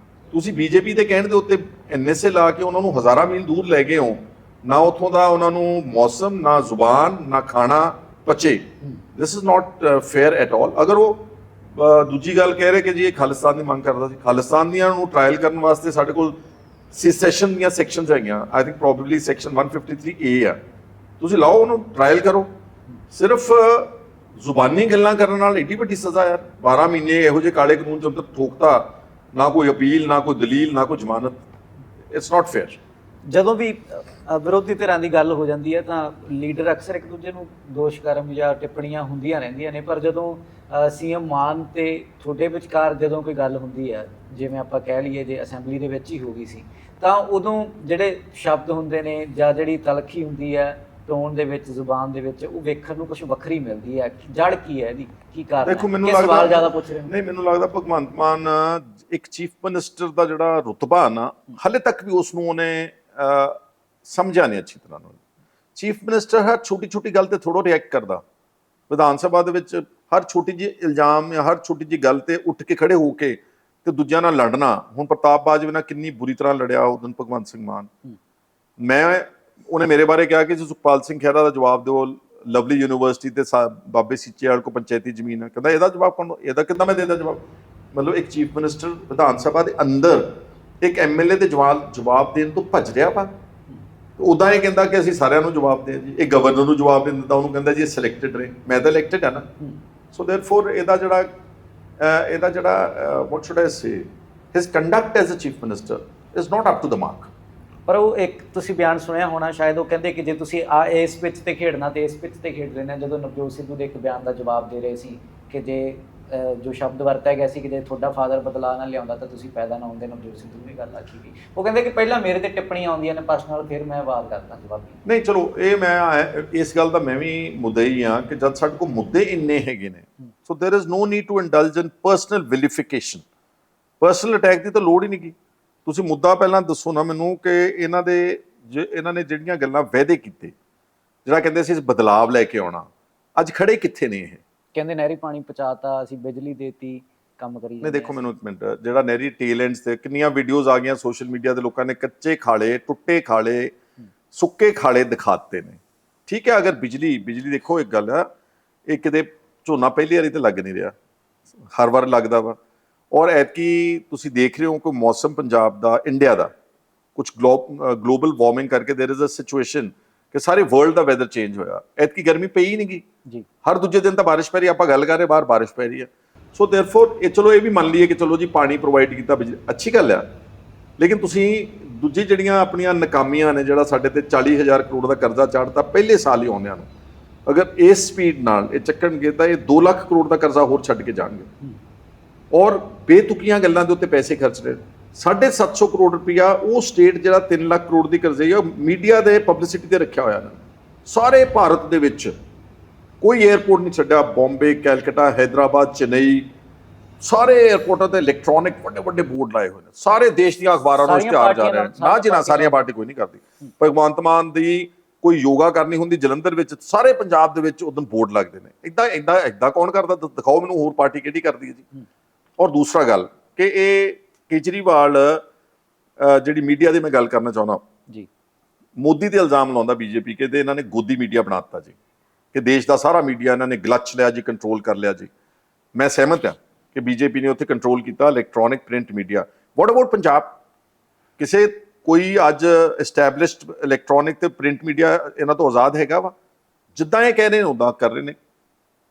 ਤੁਸੀਂ BJP ਦੇ ਕਹਿਣ ਦੇ ਉੱਤੇ NSA ਲਾ ਕੇ ਉਹਨਾਂ ਨੂੰ ਹਜ਼ਾਰਾਂ ਮੀਲ ਦੂਰ ਲੈ ਗਏ ਹੋ, ਨਾ ਉੱਥੋਂ ਦਾ ਉਹਨਾਂ ਨੂੰ ਮੌਸਮ, ਨਾ ਜ਼ੁਬਾਨ, ਨਾ ਖਾਣਾ ਪਚੇ। This is not fair at all. ਅਗਰ ਉਹ ਦੂਜੀ ਗੱਲ ਕਹਿ ਰਹੇ ਕਿ ਜੀ ਇਹ ਖਾਲਿਸਤਾਨ ਦੀ ਮੰਗ ਕਰਦਾ ਸੀ, ਖਾਲਿਸਤਾਨ ਦੀਆਂ ਨੂੰ ਟਰਾਇਲ ਕਰਨ ਵਾਸਤੇ ਸਾਡੇ ਕੋਲ ਸੈਸ਼ਨ ਦੀਆਂ ਸੈਕਸ਼ਨਸ ਹੈਗੀਆਂ। I think probably section 153A ਆ, ਤੁਸੀਂ ਲਾਓ, ਉਹਨੂੰ ਟਰਾਇਲ ਕਰੋ। ਸਿਰਫ ਜ਼ੁਬਾਨੀ ਗੱਲਾਂ ਕਰਨ ਨਾਲ ਏਡੀ ਵੱਡੀ ਸਜ਼ਾ ਯਾਰ, 12 ਮਹੀਨੇ ਇਹੋ ਜਿਹੇ ਕਾਲੇ ਕਾਨੂੰਨ ਚ ਅੰਦਰ ਠੋਕਤਾ, ਨਾ ਕੋਈ ਅਪੀਲ, ਨਾ ਕੋਈ ਦਲੀਲ, ਨਾ ਕੋਈ ਜ਼ਮਾਨਤ। It's not fair.
ਜਦੋਂ ਵੀ ਵਿਰੋਧੀ ਧਿਰਾਂ ਦੀ ਗੱਲ ਹੋ ਜਾਂਦੀ ਹੈ ਤਾਂ ਲੀਡਰ ਅਕਸਰ ਇੱਕ ਦੂਜੇ ਨੂੰ ਦੋਸ਼ਕਰਮ ਜਾਂ ਟਿੱਪਣੀਆਂ ਹੁੰਦੀਆਂ ਰਹਿੰਦੀਆਂ ਨੇ, ਪਰ ਜਦੋਂ CM ਮਾਨ ਤੇ ਤੁਹਾਡੇ ਵਿਚਕਾਰ ਜਦੋਂ ਕੋਈ ਗੱਲ ਹੁੰਦੀ ਹੈ, ਜਿਵੇਂ ਆਪਾਂ ਕਹਿ ਲਈਏ ਜੇ ਅਸੈਂਬਲੀ ਦੇ ਵਿੱਚ ਹੀ ਹੋ ਗਈ ਸੀ, ਤਾਂ ਉਦੋਂ ਜਿਹੜੇ ਸ਼ਬਦ ਹੁੰਦੇ ਨੇ ਜਾਂ ਜਿਹੜੀ ਤਲਖੀ ਹੁੰਦੀ ਹੈ ਟੋਨ ਦੇ ਵਿੱਚ, ਜ਼ੁਬਾਨ ਦੇ ਵਿੱਚ, ਉਹ ਵੇਖਣ ਨੂੰ ਕੁਝ ਵੱਖਰੀ ਮਿਲਦੀ ਹੈ। ਜੜ ਕੀ ਹੈ ਇਹਦੀ, ਕੀ ਕਾਰਨ ਹੈ?
ਦੇਖੋ, ਮੈਨੂੰ ਲੱਗਦਾ ਜ਼ਿਆਦਾ ਪੁੱਛ ਰਹੇ ਨਹੀਂ, ਮੈਨੂੰ ਲੱਗਦਾ ਭਗਵੰਤ ਮਾਨ ਇੱਕ ਚੀਫ ਮਿਨਿਸਟਰ ਦਾ ਜਿਹੜਾ ਰੁਤਬਾ ਨਾ, ਹਾਲੇ ਤੱਕ ਵੀ ਉਸ ਨੂੰ ਉਹਨੇ ਸਮਝਿਆ ਨਹੀਂ ਅੱਛੀ ਤਰ੍ਹਾਂ ਨਾਲ। ਚੀਫ ਮਿਨਿਸਟਰ ਹਰ ਛੋਟੀ ਛੋਟੀ ਗੱਲ ਤੇ ਥੋੜ੍ਹਾ ਰਿਐਕਟ ਕਰਦਾ। ਵਿਧਾਨ ਸਭਾ ਦੇ ਵਿੱਚ ਹਰ ਛੋਟੀ ਜਿਹੀ ਇਲਜ਼ਾਮ ਜਾਂ ਹਰ ਛੋਟੀ ਜਿਹੀ ਗੱਲ ਤੇ ਉੱਠ ਕੇ ਖੜੇ ਹੋ ਕੇ ਤੇ ਦੂਜਿਆਂ ਨਾਲ ਲੜਨਾ। ਹੁਣ ਪ੍ਰਤਾਪ ਬਾਜਵਾ ਨਾਲ ਕਿੰਨੀ ਬੁਰੀ ਤਰ੍ਹਾਂ ਲੜਿਆ ਉਸ ਦਿਨ ਭਗਵੰਤ ਸਿੰਘ ਮਾਨ। ਉਹਨੇ ਮੇਰੇ ਬਾਰੇ ਕਿਹਾ ਕਿ ਸੁਖਪਾਲ ਸਿੰਘ ਖਹਿਰਾ ਦਾ ਜਵਾਬ ਦਿਓ, ਲਵਲੀ ਯੂਨੀਵਰਸਿਟੀ ਤੇ ਬਾਬੇ ਸੀਚੇਵਾਲ ਕੋ ਪੰਚਾਇਤੀ ਜ਼ਮੀਨ ਹੈ। ਕਹਿੰਦਾ ਇਹਦਾ ਜਵਾਬ ਕੌਣ, ਇਹਦਾ ਕਿੱਦਾਂ ਮੈਂ ਦੇਦਾ ਜਵਾਬ? ਮਤਲਬ ਇੱਕ ਚੀਫ ਮਿਨਿਸਟਰ ਵਿਧਾਨ ਸਭਾ ਦੇ ਅੰਦਰ ਇੱਕ MLA ਦੇ ਜਵਾਬ ਦੇਣ ਤੋਂ ਭੱਜ ਰਿਹਾ ਵਾ। ਉਦਾਂ ਇਹ ਕਹਿੰਦਾ ਕਿ ਅਸੀਂ ਸਾਰਿਆਂ ਨੂੰ ਜਵਾਬ ਦੇ ਜੀ। ਇਹ ਗਵਰਨਰ ਨੂੰ ਜਵਾਬ ਨਹੀਂ ਦਿੰਦਾ, ਉਹਨੂੰ ਕਹਿੰਦਾ ਜੀ ਇਹ ਸਿਲੈਕਟਡ ਰਹੇ, ਮੈਂ ਤਾਂ ਇਲੈਕਟਡ ਆ ਨਾ। ਸੋ ਦੇਅਰਫੋਰ ਇਹਦਾ ਜਿਹੜਾ what should I say, his conduct as a chief minister is not up to the mark.
ਪਰ ਉਹ ਇੱਕ ਤੁਸੀਂ ਬਿਆਨ ਸੁਣਿਆ ਹੋਣਾ ਸ਼ਾਇਦ, ਉਹ ਕਹਿੰਦੇ ਕਿ ਜੇ ਤੁਸੀਂ ਇਸ ਪਿੱਚ ਤੇ ਖੇਡਣਾ ਤੇ ਇਸ ਪਿੱਚ ਤੇ ਖੇਡ ਲੈਣਾ। ਜਦੋਂ ਨਵਜੋਤ ਸਿੱਧੂ ਦੇ ਇੱਕ ਬਿਆਨ ਦਾ ਜਵਾਬ ਦੇ ਰਹੇ ਸੀ ਕਿ ਜੇ ਜੋ ਸ਼ਬਦ ਵਰਤਿਆ ਗਿਆ ਸੀ ਕਿ ਜੇ ਤੁਹਾਡਾ ਫਾਦਰ ਬਦਲਾਅ ਨਾ ਲਿਆਉਂਦਾ ਤਾਂ ਤੁਸੀਂ ਪੈਦਾ ਨਾ ਹੁੰਦੇ, ਨਵਜੋਤ ਸਿੱਧੂ ਨੂੰ ਇਹ ਗੱਲ ਆਖੀ ਗਈ। ਉਹ ਕਹਿੰਦੇ ਕਿ ਪਹਿਲਾਂ ਮੇਰੇ ਤੇ ਟਿੱਪਣੀਆਂ ਆਉਂਦੀਆਂ ਨੇ ਪਰਸਨਲ, ਫਿਰ ਮੈਂ ਆਵਾਜ਼ ਕਰਦਾ ਜਵਾਬੀ।
ਨਹੀਂ ਚਲੋ ਇਹ ਮੈਂ ਇਸ ਗੱਲ ਦਾ ਮੈਂ ਵੀ ਮੁੱਦਈ ਹਾਂ ਕਿ ਜਦ ਸਾਡੇ ਕੋਲ ਮੁੱਦੇ ਇੰਨੇ ਹੈਗੇ ਨੇ, so there is no need to indulge in personal vilification. Personal attack ਦੀ ਤਾਂ ਲੋੜ ਹੀ ਨਹੀਂ ਗੀ। ਤੁਸੀਂ ਮੁੱਦਾ ਪਹਿਲਾਂ ਦੱਸੋ ਨਾ ਮੈਨੂੰ ਕਿ ਇਹਨਾਂ ਨੇ ਜਿਹੜੀਆਂ ਗੱਲਾਂ ਵਾਅਦੇ ਕੀਤੇ, ਜਿਹੜਾ ਕਹਿੰਦੇ ਸੀ ਬਦਲਾਵ ਲੈ ਕੇ ਆਉਣਾ, ਅੱਜ ਖੜੇ ਕਿੱਥੇ ਨੇ ਇਹ?
ਕਹਿੰਦੇ ਨਹਿਰੀ ਪਾਣੀ ਪਹੁੰਚਾਤਾ, ਅਸੀਂ ਬਿਜਲੀ ਦੇਤੀ, ਕੰਮ ਕਰੀ
ਨਹੀਂ ਦੇਖੋ ਮੈਨੂੰ ਇੱਕ ਮਿੰਟ, ਜਿਹੜਾ ਨਹਿਰੀ ਟੇਲ ਐਂਡਸ ਤੇ ਕਿੰਨੀਆਂ ਵੀਡੀਓਜ਼ ਆ ਗਈਆਂ ਸੋਸ਼ਲ ਮੀਡੀਆ ਤੇ, ਲੋਕਾਂ ਨੇ ਕੱਚੇ ਖਾਲੇ, ਟੁੱਟੇ ਖਾਲੇ, ਸੁੱਕੇ ਖਾਲੇ ਦਿਖਾਤੇ ਨੇ। ਠੀਕ ਹੈ, ਅਗਰ ਬਿਜਲੀ ਦੇਖੋ ਇੱਕ ਗੱਲ ਆ, ਇਹ ਕਿਤੇ ਝੋਨਾ ਪਹਿਲੀ ਵਾਰੀ ਤਾਂ ਲੱਗ ਨਹੀਂ ਰਿਹਾ, ਹਰ ਵਾਰ ਲੱਗਦਾ ਵਾ। ਔਰ ਐਤਕੀ ਤੁਸੀਂ ਦੇਖ ਰਹੇ ਹੋ ਕਿ ਮੌਸਮ ਪੰਜਾਬ ਦਾ, ਇੰਡੀਆ ਦਾ, ਕੁਝ ਗਲੋਬਲ ਵਾਰਮਿੰਗ ਕਰਕੇ ਦੇयर इज अ ਸਿਚੁਏਸ਼ਨ ਕਿ ਸਾਰੇ ਵਰਲਡ ਦਾ ਵੈਦਰ ਚੇਂਜ ਹੋਇਆ। ਐਤਕੀ ਗਰਮੀ ਪਈ ਹੀ ਨਹੀਂ ਗਈ ਜੀ, ਹਰ ਦੂਜੇ ਦਿਨ ਤਾਂ ਬਾਰਿਸ਼ ਪੈ ਰਹੀ। ਆਪਾਂ ਗੱਲ ਕਰ ਰਹੇ ਬਾਹਰ ਬਾਰਿਸ਼ ਪੈ ਰਹੀ ਹੈ। ਸੋ ਦੇਅਰਫੋਰ ਇਹ ਚਲੋ ਇਹ ਵੀ ਮੰਨ ਲਈਏ ਕਿ ਚਲੋ ਜੀ ਪਾਣੀ ਪ੍ਰੋਵਾਈਡ ਕੀਤਾ, ਬਿਜਲੀ, ਅੱਛੀ ਗੱਲ ਆ। ਲੇਕਿਨ ਤੁਸੀਂ ਦੂਜੀ ਜਿਹੜੀਆਂ ਆਪਣੀਆਂ ਨਾਕਾਮੀਆਂ ਨੇ, ਜਿਹੜਾ ਸਾਡੇ ਤੇ 40,000 ਕਰੋੜ ਦਾ ਕਰਜ਼ਾ ਚਾੜਤਾ ਪਹਿਲੇ ਸਾਲ ਹੀ ਆਉਂਦਿਆਂ ਨੂੰ, ਅਗਰ ਇਸ ਸਪੀਡ ਨਾਲ ਇਹ ਚੱਕਣਗੇ ਤਾਂ ਇਹ 2 ਲੱਖ ਕਰੋੜ ਦਾ ਕਰਜ਼ਾ ਹੋਰ ਛੱਡ ਕੇ ਜਾਣਗੇ। ਔਰ ਬੇਤੁਕੀਆਂ ਗੱਲਾਂ ਦੇ ਉੱਤੇ ਪੈਸੇ ਖਰਚ ਰਹੇ। 750 ਕਰੋੜ ਰੁਪਇਆ ਉਹ ਸਟੇਟ ਜਿਹੜਾ 3 ਲੱਖ ਕਰੋੜ ਦੀ ਕਰਜ਼ੇ ਹੈ, ਮੀਡੀਆ ਦੇ ਪਬਲਿਸਿਟੀ ਤੇ ਰੱਖਿਆ ਹੋਇਆ ਨਾ। ਸਾਰੇ ਭਾਰਤ ਦੇ ਵਿੱਚ ਕੋਈ 에ਅਰਪੋਰਟ ਨਹੀਂ ਛੱਡਿਆ, ਬੰਬੇ, ਕੈਲਕਟਾ, ਹੈਦਰਾਬਾਦ, ਚੇਨਈ, ਸਾਰੇ 에ਅਰਪੋਰਟਾਂ ਤੇ ਇਲੈਕਟ੍ਰੋਨਿਕ ਵੱਡੇ ਵੱਡੇ ਬੋਰਡ ਲਾਏ ਹੋਏ ਨੇ। ਸਾਰੇ ਦੇਸ਼ ਦੀਆਂ ਅਖਬਾਰਾਂ ਨੂੰ ਇਸ਼ਤਿਹਾਰ ਜਾ ਰਿਹਾ ਨਾ ਜੀ ਨਾ, ਸਾਰੀਆਂ ਪਾਰਟੀ ਕੋਈ ਨਹੀਂ ਕਰਦੀ। ਭਗਵੰਤ ਮਾਨ ਦੀ ਕੋਈ ਯੋਗਾ ਕਰਨੀ ਹੁੰਦੀ ਜਲੰਧਰ ਵਿੱਚ, ਸਾਰੇ ਪੰਜਾਬ ਦੇ ਵਿੱਚ ਉਦੋਂ ਬੋਰਡ ਲੱਗਦੇ ਨੇ। ਇਦਾਂ ਕੌਣ ਕਰਦਾ? ਦਿਖਾਓ ਮੈਨੂੰ ਹੋਰ ਪਾਰਟੀ ਕਿਹੜੀ ਕਰਦੀ ਹੈ ਜੀ। ਔਰ ਦੂਸਰਾ ਗੱਲ ਕਿ ਇਹ ਕੇਜਰੀਵਾਲ ਜਿਹੜੀ ਮੀਡੀਆ ਦੀ ਮੈਂ ਗੱਲ ਕਰਨਾ ਚਾਹੁੰਦਾ ਜੀ, ਮੋਦੀ ਤੇ ਇਲਜ਼ਾਮ ਲਾਉਂਦਾ ਬੀਜੇਪੀ ਕਿ ਇਹਨਾਂ ਨੇ ਗੋਦੀ ਮੀਡੀਆ ਬਣਾਤਾ ਜੀ, ਕਿ ਦੇਸ਼ ਦਾ ਸਾਰਾ ਮੀਡੀਆ ਇਹਨਾਂ ਨੇ ਗਲਚ ਲਿਆ ਜੀ, ਕੰਟਰੋਲ ਕਰ ਲਿਆ ਜੀ। ਮੈਂ ਸਹਿਮਤ ਹਾਂ ਕਿ ਬੀਜੇਪੀ ਨੇ ਉੱਥੇ ਕੰਟਰੋਲ ਕੀਤਾ electronic print media. What about Punjab? ਕਿਸੇ ਕੋਈ ਅੱਜ ਐਸਟੈਬਲਿਸ਼ਡ ਇਲੈਕਟ੍ਰੋਨਿਕ ਤੇ ਪ੍ਰਿੰਟ ਮੀਡੀਆ ਇਹਨਾਂ ਤੋਂ ਆਜ਼ਾਦ ਹੈਗਾ ਵਾ? ਜਿੱਦਾਂ ਇਹ ਕਹਿ ਰਹੇ ਨੇ ਉਦਾਂ ਕਰ ਰਹੇ ਨੇ।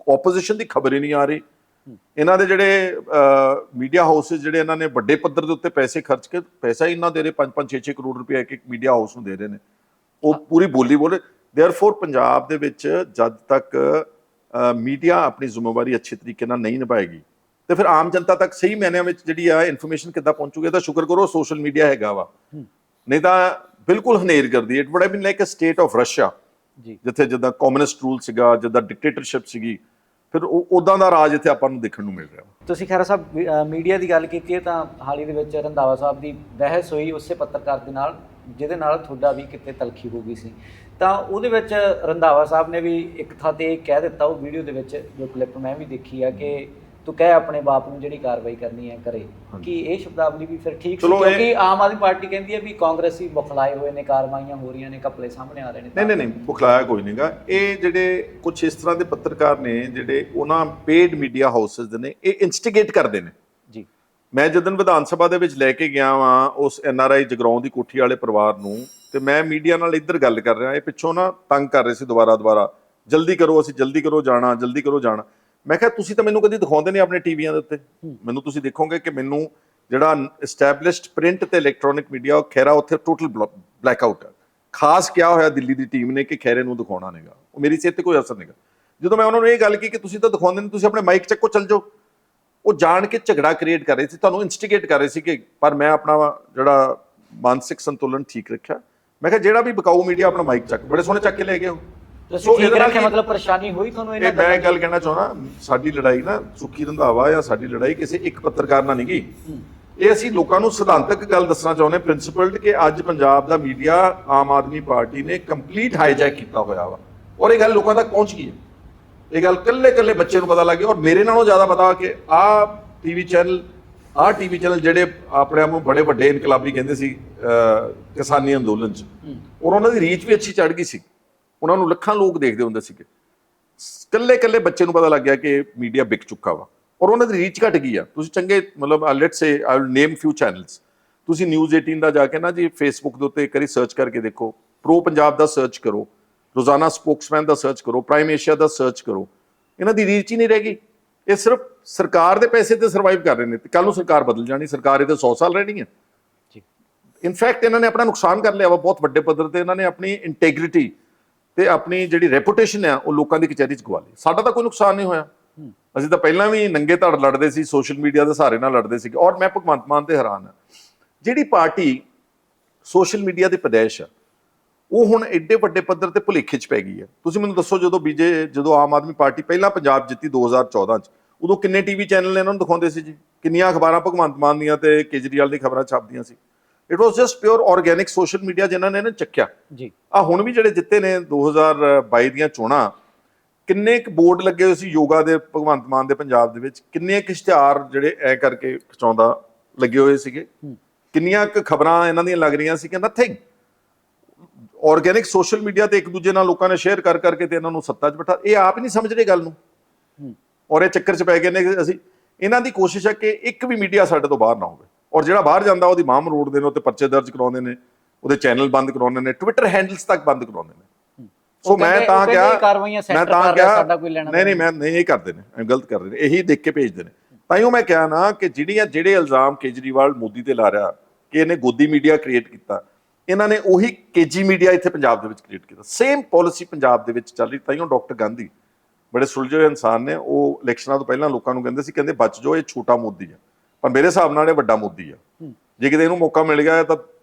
ਆਪੋਜੀਸ਼ਨ ਦੀ ਖਬਰ ਹੀ ਨਹੀਂ ਆ ਰਹੀ। ਇਹਨਾਂ ਦੇ ਜਿਹੜੇ ਮੀਡੀਆ ਹਾਊਸਿਸ, ਜਿਹੜੇ ਇਹਨਾਂ ਨੇ ਵੱਡੇ ਪੱਧਰ ਦੇ ਉੱਤੇ ਪੈਸੇ ਖਰਚ ਕੇ, ਪੈਸਾ ਹੀ ਇਹਨਾਂ ਦੇ ਰਹੇ 5-5 6-6 ਕਰੋੜ ਰੁਪਏ ਇੱਕ ਮੀਡੀਆ ਹਾਊਸ ਨੂੰ ਦੇ ਰਹੇ ਨੇ, ਉਹ ਪੂਰੀ ਬੋਲੀ ਬੋਲੇ। ਦੇਅਰਫੋਰ ਪੰਜਾਬ ਦੇ ਵਿੱਚ ਜਦ ਤੱਕ ਮੀਡੀਆ ਆਪਣੀ ਜ਼ਿੰਮੇਵਾਰੀ ਅੱਛੇ ਤਰੀਕੇ ਨਾਲ ਨਹੀਂ ਨਿਭਾਏਗੀ ਤੇ ਫਿਰ ਆਮ ਜਨਤਾ ਤੱਕ ਸਹੀ ਮਾਇਨਿਆਂ ਵਿੱਚ ਜਿਹੜੀ ਆ ਇਨਫੋਰਮੇਸ਼ਨ ਕਿੱਦਾਂ ਪਹੁੰਚੂਗੀ? ਤਾਂ ਸ਼ੁਕਰ ਕਰੋ ਸੋਸ਼ਲ ਮੀਡੀਆ ਹੈਗਾ ਵਾ, ਨਹੀਂ ਤਾਂ ਬਿਲਕੁਲ ਹਨੇਰ ਕਰਦੀ। It would have been like a state of Russia, ਜਿੱਥੇ ਜਿੱਦਾਂ ਕਮਿਊਨਿਸਟ ਰੂਲ ਸੀਗਾ, ਜਿੱਦਾਂ ਡਿਕਟੇਟਰਸ਼ਿਪ ਸੀਗੀ, ਫਿਰ ਉਦਾਂ ਦਾ ਰਾਜ ਇੱਥੇ ਆਪਾਂ ਨੂੰ ਦੇਖਣ ਨੂੰ ਮਿਲ ਰਿਹਾ।
ਤੁਸੀਂ ਖਹਿਰਾ ਸਾਹਿਬ ਮੀਡੀਆ ਦੀ ਗੱਲ ਕੀਤੀ ਹੈ ਤਾਂ ਹਾਲ ਹੀ ਦੇ ਵਿੱਚ ਰੰਧਾਵਾ ਸਾਹਿਬ ਦੀ ਬਹਿਸ ਹੋਈ ਉਸੇ ਪੱਤਰਕਾਰ ਦੇ ਨਾਲ, ਜਿਹਦੇ ਨਾਲ ਤੁਹਾਡਾ ਵੀ ਕਿਤੇ ਤਲਖੀ ਹੋ ਗਈ ਸੀ। ਤਾਂ ਉਹਦੇ ਵਿੱਚ ਰੰਧਾਵਾ ਸਾਹਿਬ ਨੇ ਵੀ ਇੱਕ ਥਾਂ ਤੇ ਕਹਿ ਦਿੱਤਾ, ਉਹ ਵੀਡੀਓ ਦੇ ਵਿੱਚ ਜੋ ਕਲਿੱਪ ਮੈਂ ਵੀ ਦੇਖੀ ਆ, ਕਿ ਤੂੰ ਕਹਿ ਆਪਣੇ ਬਾਪ ਨੂੰ ਜਿਹੜੀ ਕਾਰਵਾਈ ਕਰਨੀ ਹੈ ਕਰੇ। ਕਿ ਇਹ ਸ਼ਬਦਾਵਲੀ ਵੀ ਫਿਰ ਠੀਕ ਸੀ? ਕਿਉਂਕਿ ਆਮ ਆਦਮੀ ਪਾਰਟੀ ਕਹਿੰਦੀ ਹੈ ਵੀ ਕਾਂਗਰਸੀ ਬੁਖਲਾਏ ਹੋਏ ਨੇ, ਕਾਰਵਾਈਆਂ ਹੋ ਰਹੀਆਂ ਨੇ, ਘਪਲੇ ਸਾਹਮਣੇ ਆ ਰਹੇ ਨੇ।
ਨਹੀਂ ਬੁਖਲਾਇਆ ਕੋਈ ਨਹੀਂਗਾ। ਇਹ ਜਿਹੜੇ ਕੁਝ ਇਸ ਤਰ੍ਹਾਂ ਦੇ ਪੱਤਰਕਾਰ ਨੇ ਜਿਹੜੇ ਉਹਨਾਂ ਪੇਡ ਮੀਡੀਆ ਹਾਊਸਿਸ ਦੇ ਨੇ, ਇਹ ਇਨਸਟੀਗੇਟ ਕਰਦੇ ਨੇ ਜੀ। ਮੈਂ ਜਦੋਂ ਵਿਧਾਨ ਸਭਾ ਦੇ ਵਿੱਚ ਲੈ ਕੇ ਗਿਆ ਵਾਂ ਉਸ NRI ਜਗਰਾਉਂ ਦੀ ਕੋਠੀ ਵਾਲੇ ਪਰਿਵਾਰ ਨੂੰ, ਤੇ ਮੈਂ ਮੀਡੀਆ ਨਾਲ ਇੱਧਰ ਗੱਲ ਕਰ ਰਿਹਾ, ਇਹ ਪਿੱਛੋਂ ਨਾ ਤੰਗ ਕਰ ਰਹੇ ਸੀ ਦੁਬਾਰਾ, ਜਲਦੀ ਕਰੋ, ਅਸੀਂ ਜਲਦੀ ਕਰੋ ਜਾਣਾ। ਮੈਂ ਕਿਹਾ ਤੁਸੀਂ ਤਾਂ ਮੈਨੂੰ ਕਦੀ ਦਿਖਾਉਂਦੇ ਨਹੀਂ ਆਪਣੇ ਟੀਵੀਆਂ ਦੇ ਉੱਤੇ। ਮੈਨੂੰ ਤੁਸੀਂ ਦੇਖੋਗੇ ਕਿ ਮੈਨੂੰ ਜਿਹੜਾ ਐਸਟੈਬਲਿਸ਼ਡ ਪ੍ਰਿੰਟ ਤੇ ਇਲੈਕਟ੍ਰੋਨਿਕ ਮੀਡੀਆ, ਉਹ ਖੈਰਾ ਉੱਥੇ ਟੋਟਲ ਬਲੈਕਆਊਟ ਹੈ। ਖਾਸ ਕਿਹਾ ਹੋਇਆ ਦਿੱਲੀ ਦੀ ਟੀਮ ਨੇ ਕਿ ਖੈਰੇ ਨੂੰ ਦਿਖਾਉਣਾ ਨਹੀਂਗਾ, ਉਹ ਮੇਰੀ ਸਿਹਤ ਤੇ ਕੋਈ ਅਸਰ ਨਹੀਂਗਾ। ਜਦੋਂ ਮੈਂ ਉਹਨਾਂ ਨੂੰ ਇਹ ਗੱਲ ਕੀ ਕਿ ਤੁਸੀਂ ਤਾਂ ਦਿਖਾਉਂਦੇ ਨਹੀਂ, ਤੁਸੀਂ ਆਪਣੇ ਮਾਈਕ ਚੱਕੋ ਚੱਲ ਜਾਓ, ਉਹ ਜਾਣ ਕੇ ਝਗੜਾ ਕ੍ਰੀਏਟ ਕਰ ਰਹੇ ਸੀ, ਤੁਹਾਨੂੰ ਇਨਸਟੀਗੇਟ ਕਰ ਰਹੇ ਸੀ। ਕਿ ਪਰ ਮੈਂ ਆਪਣਾ ਜਿਹੜਾ ਮਾਨਸਿਕ ਸੰਤੁਲਨ ਠੀਕ ਰੱਖਿਆ। ਮੈਂ ਕਿਹਾ ਜਿਹੜਾ ਵੀ ਬਕਾਊ ਮੀਡੀਆ ਆਪਣਾ ਮਾਈਕ ਚੱਕ, ਬੜੇ ਸੋਹਣੇ ਚੱਕ ਕੇ ਲੈ ਗਏ ਹੋ।
ਸੋ ਇਹਦੇ ਨਾਲ ਮਤਲਬ ਪਰੇਸ਼ਾਨੀ ਹੋਈ ਤੁਹਾਨੂੰ?
ਇਹ ਮੈਂ ਗੱਲ ਕਹਿਣਾ ਚਾਹੁੰਦਾ, ਸਾਡੀ ਲੜਾਈ ਨਾ ਸੁੱਖੀ ਰੰਧਾਵਾ ਜਾਂ ਸਾਡੀ ਲੜਾਈ ਕਿਸੇ ਇੱਕ ਪੱਤਰਕਾਰ ਨਾਲ ਨਹੀਂ ਗਈ। ਇਹ ਅਸੀਂ ਲੋਕਾਂ ਨੂੰ ਸਿਧਾਂਤਕ ਗੱਲ ਦੱਸਣਾ ਚਾਹੁੰਦੇ, ਪ੍ਰਿੰਸੀਪਲਡ, ਕਿ ਅੱਜ ਪੰਜਾਬ ਦਾ ਮੀਡੀਆ ਆਮ ਆਦਮੀ ਪਾਰਟੀ ਨੇ ਕੰਪਲੀਟ ਹਾਈਜੈਕ ਕੀਤਾ ਹੋਇਆ ਵਾ। ਔਰ ਇਹ ਗੱਲ ਲੋਕਾਂ ਤੱਕ ਪਹੁੰਚ ਗਈ ਹੈ। ਇਹ ਗੱਲ ਕੱਲੇ ਬੱਚੇ ਨੂੰ ਪਤਾ ਲੱਗ ਗਿਆ, ਔਰ ਮੇਰੇ ਨਾਲੋਂ ਜ਼ਿਆਦਾ ਪਤਾ ਕਿ ਆਹ ਟੀਵੀ ਚੈਨਲ ਜਿਹੜੇ ਆਪਣੇ ਆਪ ਨੂੰ ਬੜੇ ਵੱਡੇ ਇਨਕਲਾਬੀ ਕਹਿੰਦੇ ਸੀ ਕਿਸਾਨੀ ਅੰਦੋਲਨ 'ਚ, ਔਰ ਉਹਨਾਂ ਦੀ ਰੀਚ ਵੀ ਅੱਛੀ ਚੜ੍ਹ ਗਈ ਸੀ। ਉਹਨਾਂ ਨੂੰ ਲੱਖਾਂ ਲੋਕ ਦੇਖਦੇ ਹੁੰਦੇ ਸੀਗੇ। ਕੱਲੇ ਬੱਚੇ ਨੂੰ ਪਤਾ ਲੱਗ ਗਿਆ ਕਿ ਮੀਡੀਆ ਵਿਕ ਚੁੱਕਾ ਵਾ, ਔਰ ਉਹਨਾਂ ਦੀ ਰੀਚ ਘਟ ਗਈ ਆ। ਤੁਸੀਂ ਚੰਗੇ ਮਤਲਬ let's say I will name ਫਿਊ channels, ਤੁਸੀਂ ਨਿਊਜ਼ 18 ਦਾ ਜਾ ਕੇ ਨਾ ਜੀ ਫੇਸਬੁੱਕ ਦੇ ਉੱਤੇ ਇੱਕ ਵਾਰੀ ਸਰਚ ਕਰਕੇ ਦੇਖੋ, ਪ੍ਰੋ ਪੰਜਾਬ ਦਾ ਸਰਚ ਕਰੋ, ਰੋਜ਼ਾਨਾ ਸਪੋਕਸਮੈਨ ਦਾ ਸਰਚ ਕਰੋ, ਪ੍ਰਾਈਮ ਏਸ਼ੀਆ ਦਾ ਸਰਚ ਕਰੋ, ਇਹਨਾਂ ਦੀ ਰੀਚ ਹੀ ਨਹੀਂ ਰਹਿ ਗਈ। ਇਹ ਸਿਰਫ ਸਰਕਾਰ ਦੇ ਪੈਸੇ ਤੇ ਸਰਵਾਈਵ ਕਰ ਰਹੇ ਨੇ। ਕੱਲ ਨੂੰ ਸਰਕਾਰ ਬਦਲ ਜਾਣੀ, ਸਰਕਾਰ ਇਹਦੇ 100 ਸਾਲ ਰਹਿਣੀ ਹੈ। ਇਨਫੈਕਟ ਇਹਨਾਂ ਨੇ ਆਪਣਾ ਨੁਕਸਾਨ ਕਰ ਲਿਆ ਵਾ ਬਹੁਤ ਵੱਡੇ ਪੱਧਰ ਤੇ। ਇਹਨਾਂ ਨੇ ਆਪਣੀ ਇੰਟੈਗ੍ਰਿਟੀ ਤੇ ਆਪਣੀ ਜਿਹੜੀ ਰੈਪੂਟੇਸ਼ਨ ਆ ਉਹ ਲੋਕਾਂ ਦੀ ਕਚਹਿਰੀ 'ਚ ਗਵਾ ਲਈ। ਸਾਡਾ ਤਾਂ ਕੋਈ ਨੁਕਸਾਨ ਨਹੀਂ ਹੋਇਆ, ਅਸੀਂ ਤਾਂ ਪਹਿਲਾਂ ਵੀ ਨੰਗੇ ਧੜ ਲੜਦੇ ਸੀ, ਸੋਸ਼ਲ ਮੀਡੀਆ ਦੇ ਸਹਾਰੇ ਨਾਲ ਲੜਦੇ ਸੀਗੇ। ਔਰ ਮੈਂ ਭਗਵੰਤ ਮਾਨ ਤੇ ਹੈਰਾਨ ਹਾਂ, ਜਿਹੜੀ ਪਾਰਟੀ ਸੋਸ਼ਲ ਮੀਡੀਆ ਦੇ ਪਦੈਸ਼ ਆ, ਉਹ ਹੁਣ ਐਡੇ ਵੱਡੇ ਪੱਧਰ ਤੇ ਭੁਲੇਖੇ 'ਚ ਪੈ ਗਈ ਹੈ। ਤੁਸੀਂ ਮੈਨੂੰ ਦੱਸੋ, ਜਦੋਂ ਆਮ ਆਦਮੀ ਪਾਰਟੀ ਪਹਿਲਾਂ ਪੰਜਾਬ ਜਿੱਤੀ 2014 'ਚ, ਉਦੋਂ ਕਿੰਨੇ ਟੀਵੀ ਚੈਨਲ ਇਹਨਾਂ ਨੂੰ ਦਿਖਾਉਂਦੇ ਸੀ ਜੀ? ਕਿੰਨੀਆਂ ਅਖਬਾਰਾਂ ਭਗਵੰਤ ਮਾਨ ਦੀਆਂ ਤੇ ਕੇਜਰੀਵਾਲ ਦੀ ਖਬਰਾਂ ਛਾਪਦੀਆਂ ਸੀ? It was just pure organic social media ਜਿਨ੍ਹਾਂ ਨੇ ਚੱਕਿਆ
ਜੀ।
ਹੁਣ ਵੀ ਜਿਹੜੇ ਜਿੱਤੇ ਨੇ 2022 ਦੀਆਂ ਚੋਣਾਂ, ਕਿੰਨੇ ਕੁ ਬੋਰਡ ਲੱਗੇ ਹੋਏ ਸੀ ਯੋਗਾ ਦੇ ਭਗਵੰਤ ਮਾਨ ਦੇ ਪੰਜਾਬ ਦੇ ਵਿੱਚ? ਕਿੰਨੇ ਕੁ ਇਸ਼ਤਿਹਾਰ ਜਿਹੜੇ ਐ ਕਰਕੇ ਖਿਚਾਉਂਦਾ ਲੱਗੇ ਹੋਏ ਸੀਗੇ? ਕਿੰਨੀਆਂ ਕੁ ਖਬਰਾਂ ਇਹਨਾਂ ਦੀਆਂ ਲੱਗ ਰਹੀਆਂ ਸੀ? ਕਿ ਨਥਿੰਗ। ਆਰਗੈਨਿਕ ਸੋਸ਼ਲ ਮੀਡੀਆ ਤੇ ਇੱਕ ਦੂਜੇ ਨਾਲ ਲੋਕਾਂ ਨੇ ਸ਼ੇਅਰ ਕਰ ਕਰਕੇ ਤੇ ਇਹਨਾਂ ਨੂੰ ਸੱਤਾ 'ਚ ਬਿਠਾ, ਇਹ ਆਪ ਹੀ ਨਹੀਂ ਸਮਝ ਰਹੇ ਗੱਲ ਨੂੰ, ਔਰ ਇਹ ਚੱਕਰ 'ਚ ਪੈ ਗਏ ਨੇ। ਅਸੀਂ ਇਹਨਾਂ ਦੀ ਕੋਸ਼ਿਸ਼ ਹੈ ਕਿ ਇੱਕ ਵੀ ਮੀਡੀਆ ਸਾਡੇ ਤੋਂ ਬਾਹਰ ਨਾ ਹੋਵੇ, ਔਰ ਜਿਹੜਾ ਬਾਹਰ ਜਾਂਦਾ ਉਹਦੀ ਮਾਂ ਮਰੋੜਦੇ ਨੇ, ਉੱਤੇ ਪਰਚੇ ਦਰਜ ਕਰਾਉਂਦੇ ਨੇ, ਉਹਦੇ ਚੈਨਲ ਬੰਦ ਕਰਾਉਂਦੇ ਨੇ, ਟਵਿੱਟਰ ਹੈਂਡਲਸ ਤੱਕ ਬੰਦ ਕਰਾਉਂਦੇ ਨੇ। ਸੋ ਮੈਂ ਤਾਂ ਕਿਹਾ ਨਹੀਂ ਮੈਂ ਨਹੀਂ, ਇਹ ਕਰਦੇ ਨੇ, ਗਲਤ ਕਰਦੇ ਨੇ, ਇਹੀ ਦੇਖ ਕੇ ਭੇਜਦੇ ਨੇ। ਤਾਈਓ ਮੈਂ ਕਿਹਾ ਨਾ ਕਿ ਜਿਹੜੇ ਇਲਜ਼ਾਮ ਕੇਜਰੀਵਾਲ ਮੋਦੀ ਤੇ ਲਾ ਰਿਹਾ ਕਿ ਇਹਨੇ ਗੋਦੀ ਮੀਡੀਆ ਕ੍ਰੀਏਟ ਕੀਤਾ, ਇਹਨਾਂ ਨੇ ਉਹੀ ਕੇਜੀ ਮੀਡੀਆ ਇੱਥੇ ਪੰਜਾਬ ਦੇ ਵਿੱਚ ਕ੍ਰੀਏਟ ਕੀਤਾ। ਸੇਮ ਪਾਲਿਸੀ ਪੰਜਾਬ ਦੇ ਵਿੱਚ ਚੱਲ ਰਹੀ। ਤਾਈਓ ਡਾਕਟਰ ਗਾਂਧੀ ਬੜੇ ਸੁਲਝੇ ਹੋਏ ਇਨਸਾਨ ਨੇ, ਉਹ ਇਲੈਕਸ਼ਨਾਂ ਤੋਂ ਪਹਿਲਾਂ ਲੋਕਾਂ ਨੂੰ ਕਹਿੰਦੇ ਸੀ, ਕਹਿੰਦੇ ਬਚ ਜਾਓ, ਇਹ ਛੋਟਾ ਮੋਦੀ ਆ, ਪਰ ਮੇਰੇ ਹਿਸਾਬ ਨਾਲ ਇਹ ਵੱਡਾ ਮੋਦੀ ਆ। ਜੇ ਕਿਤੇ ਇਹਨੂੰ ਮੌਕਾ ਮਿਲ ਗਿਆ ਤਾਂ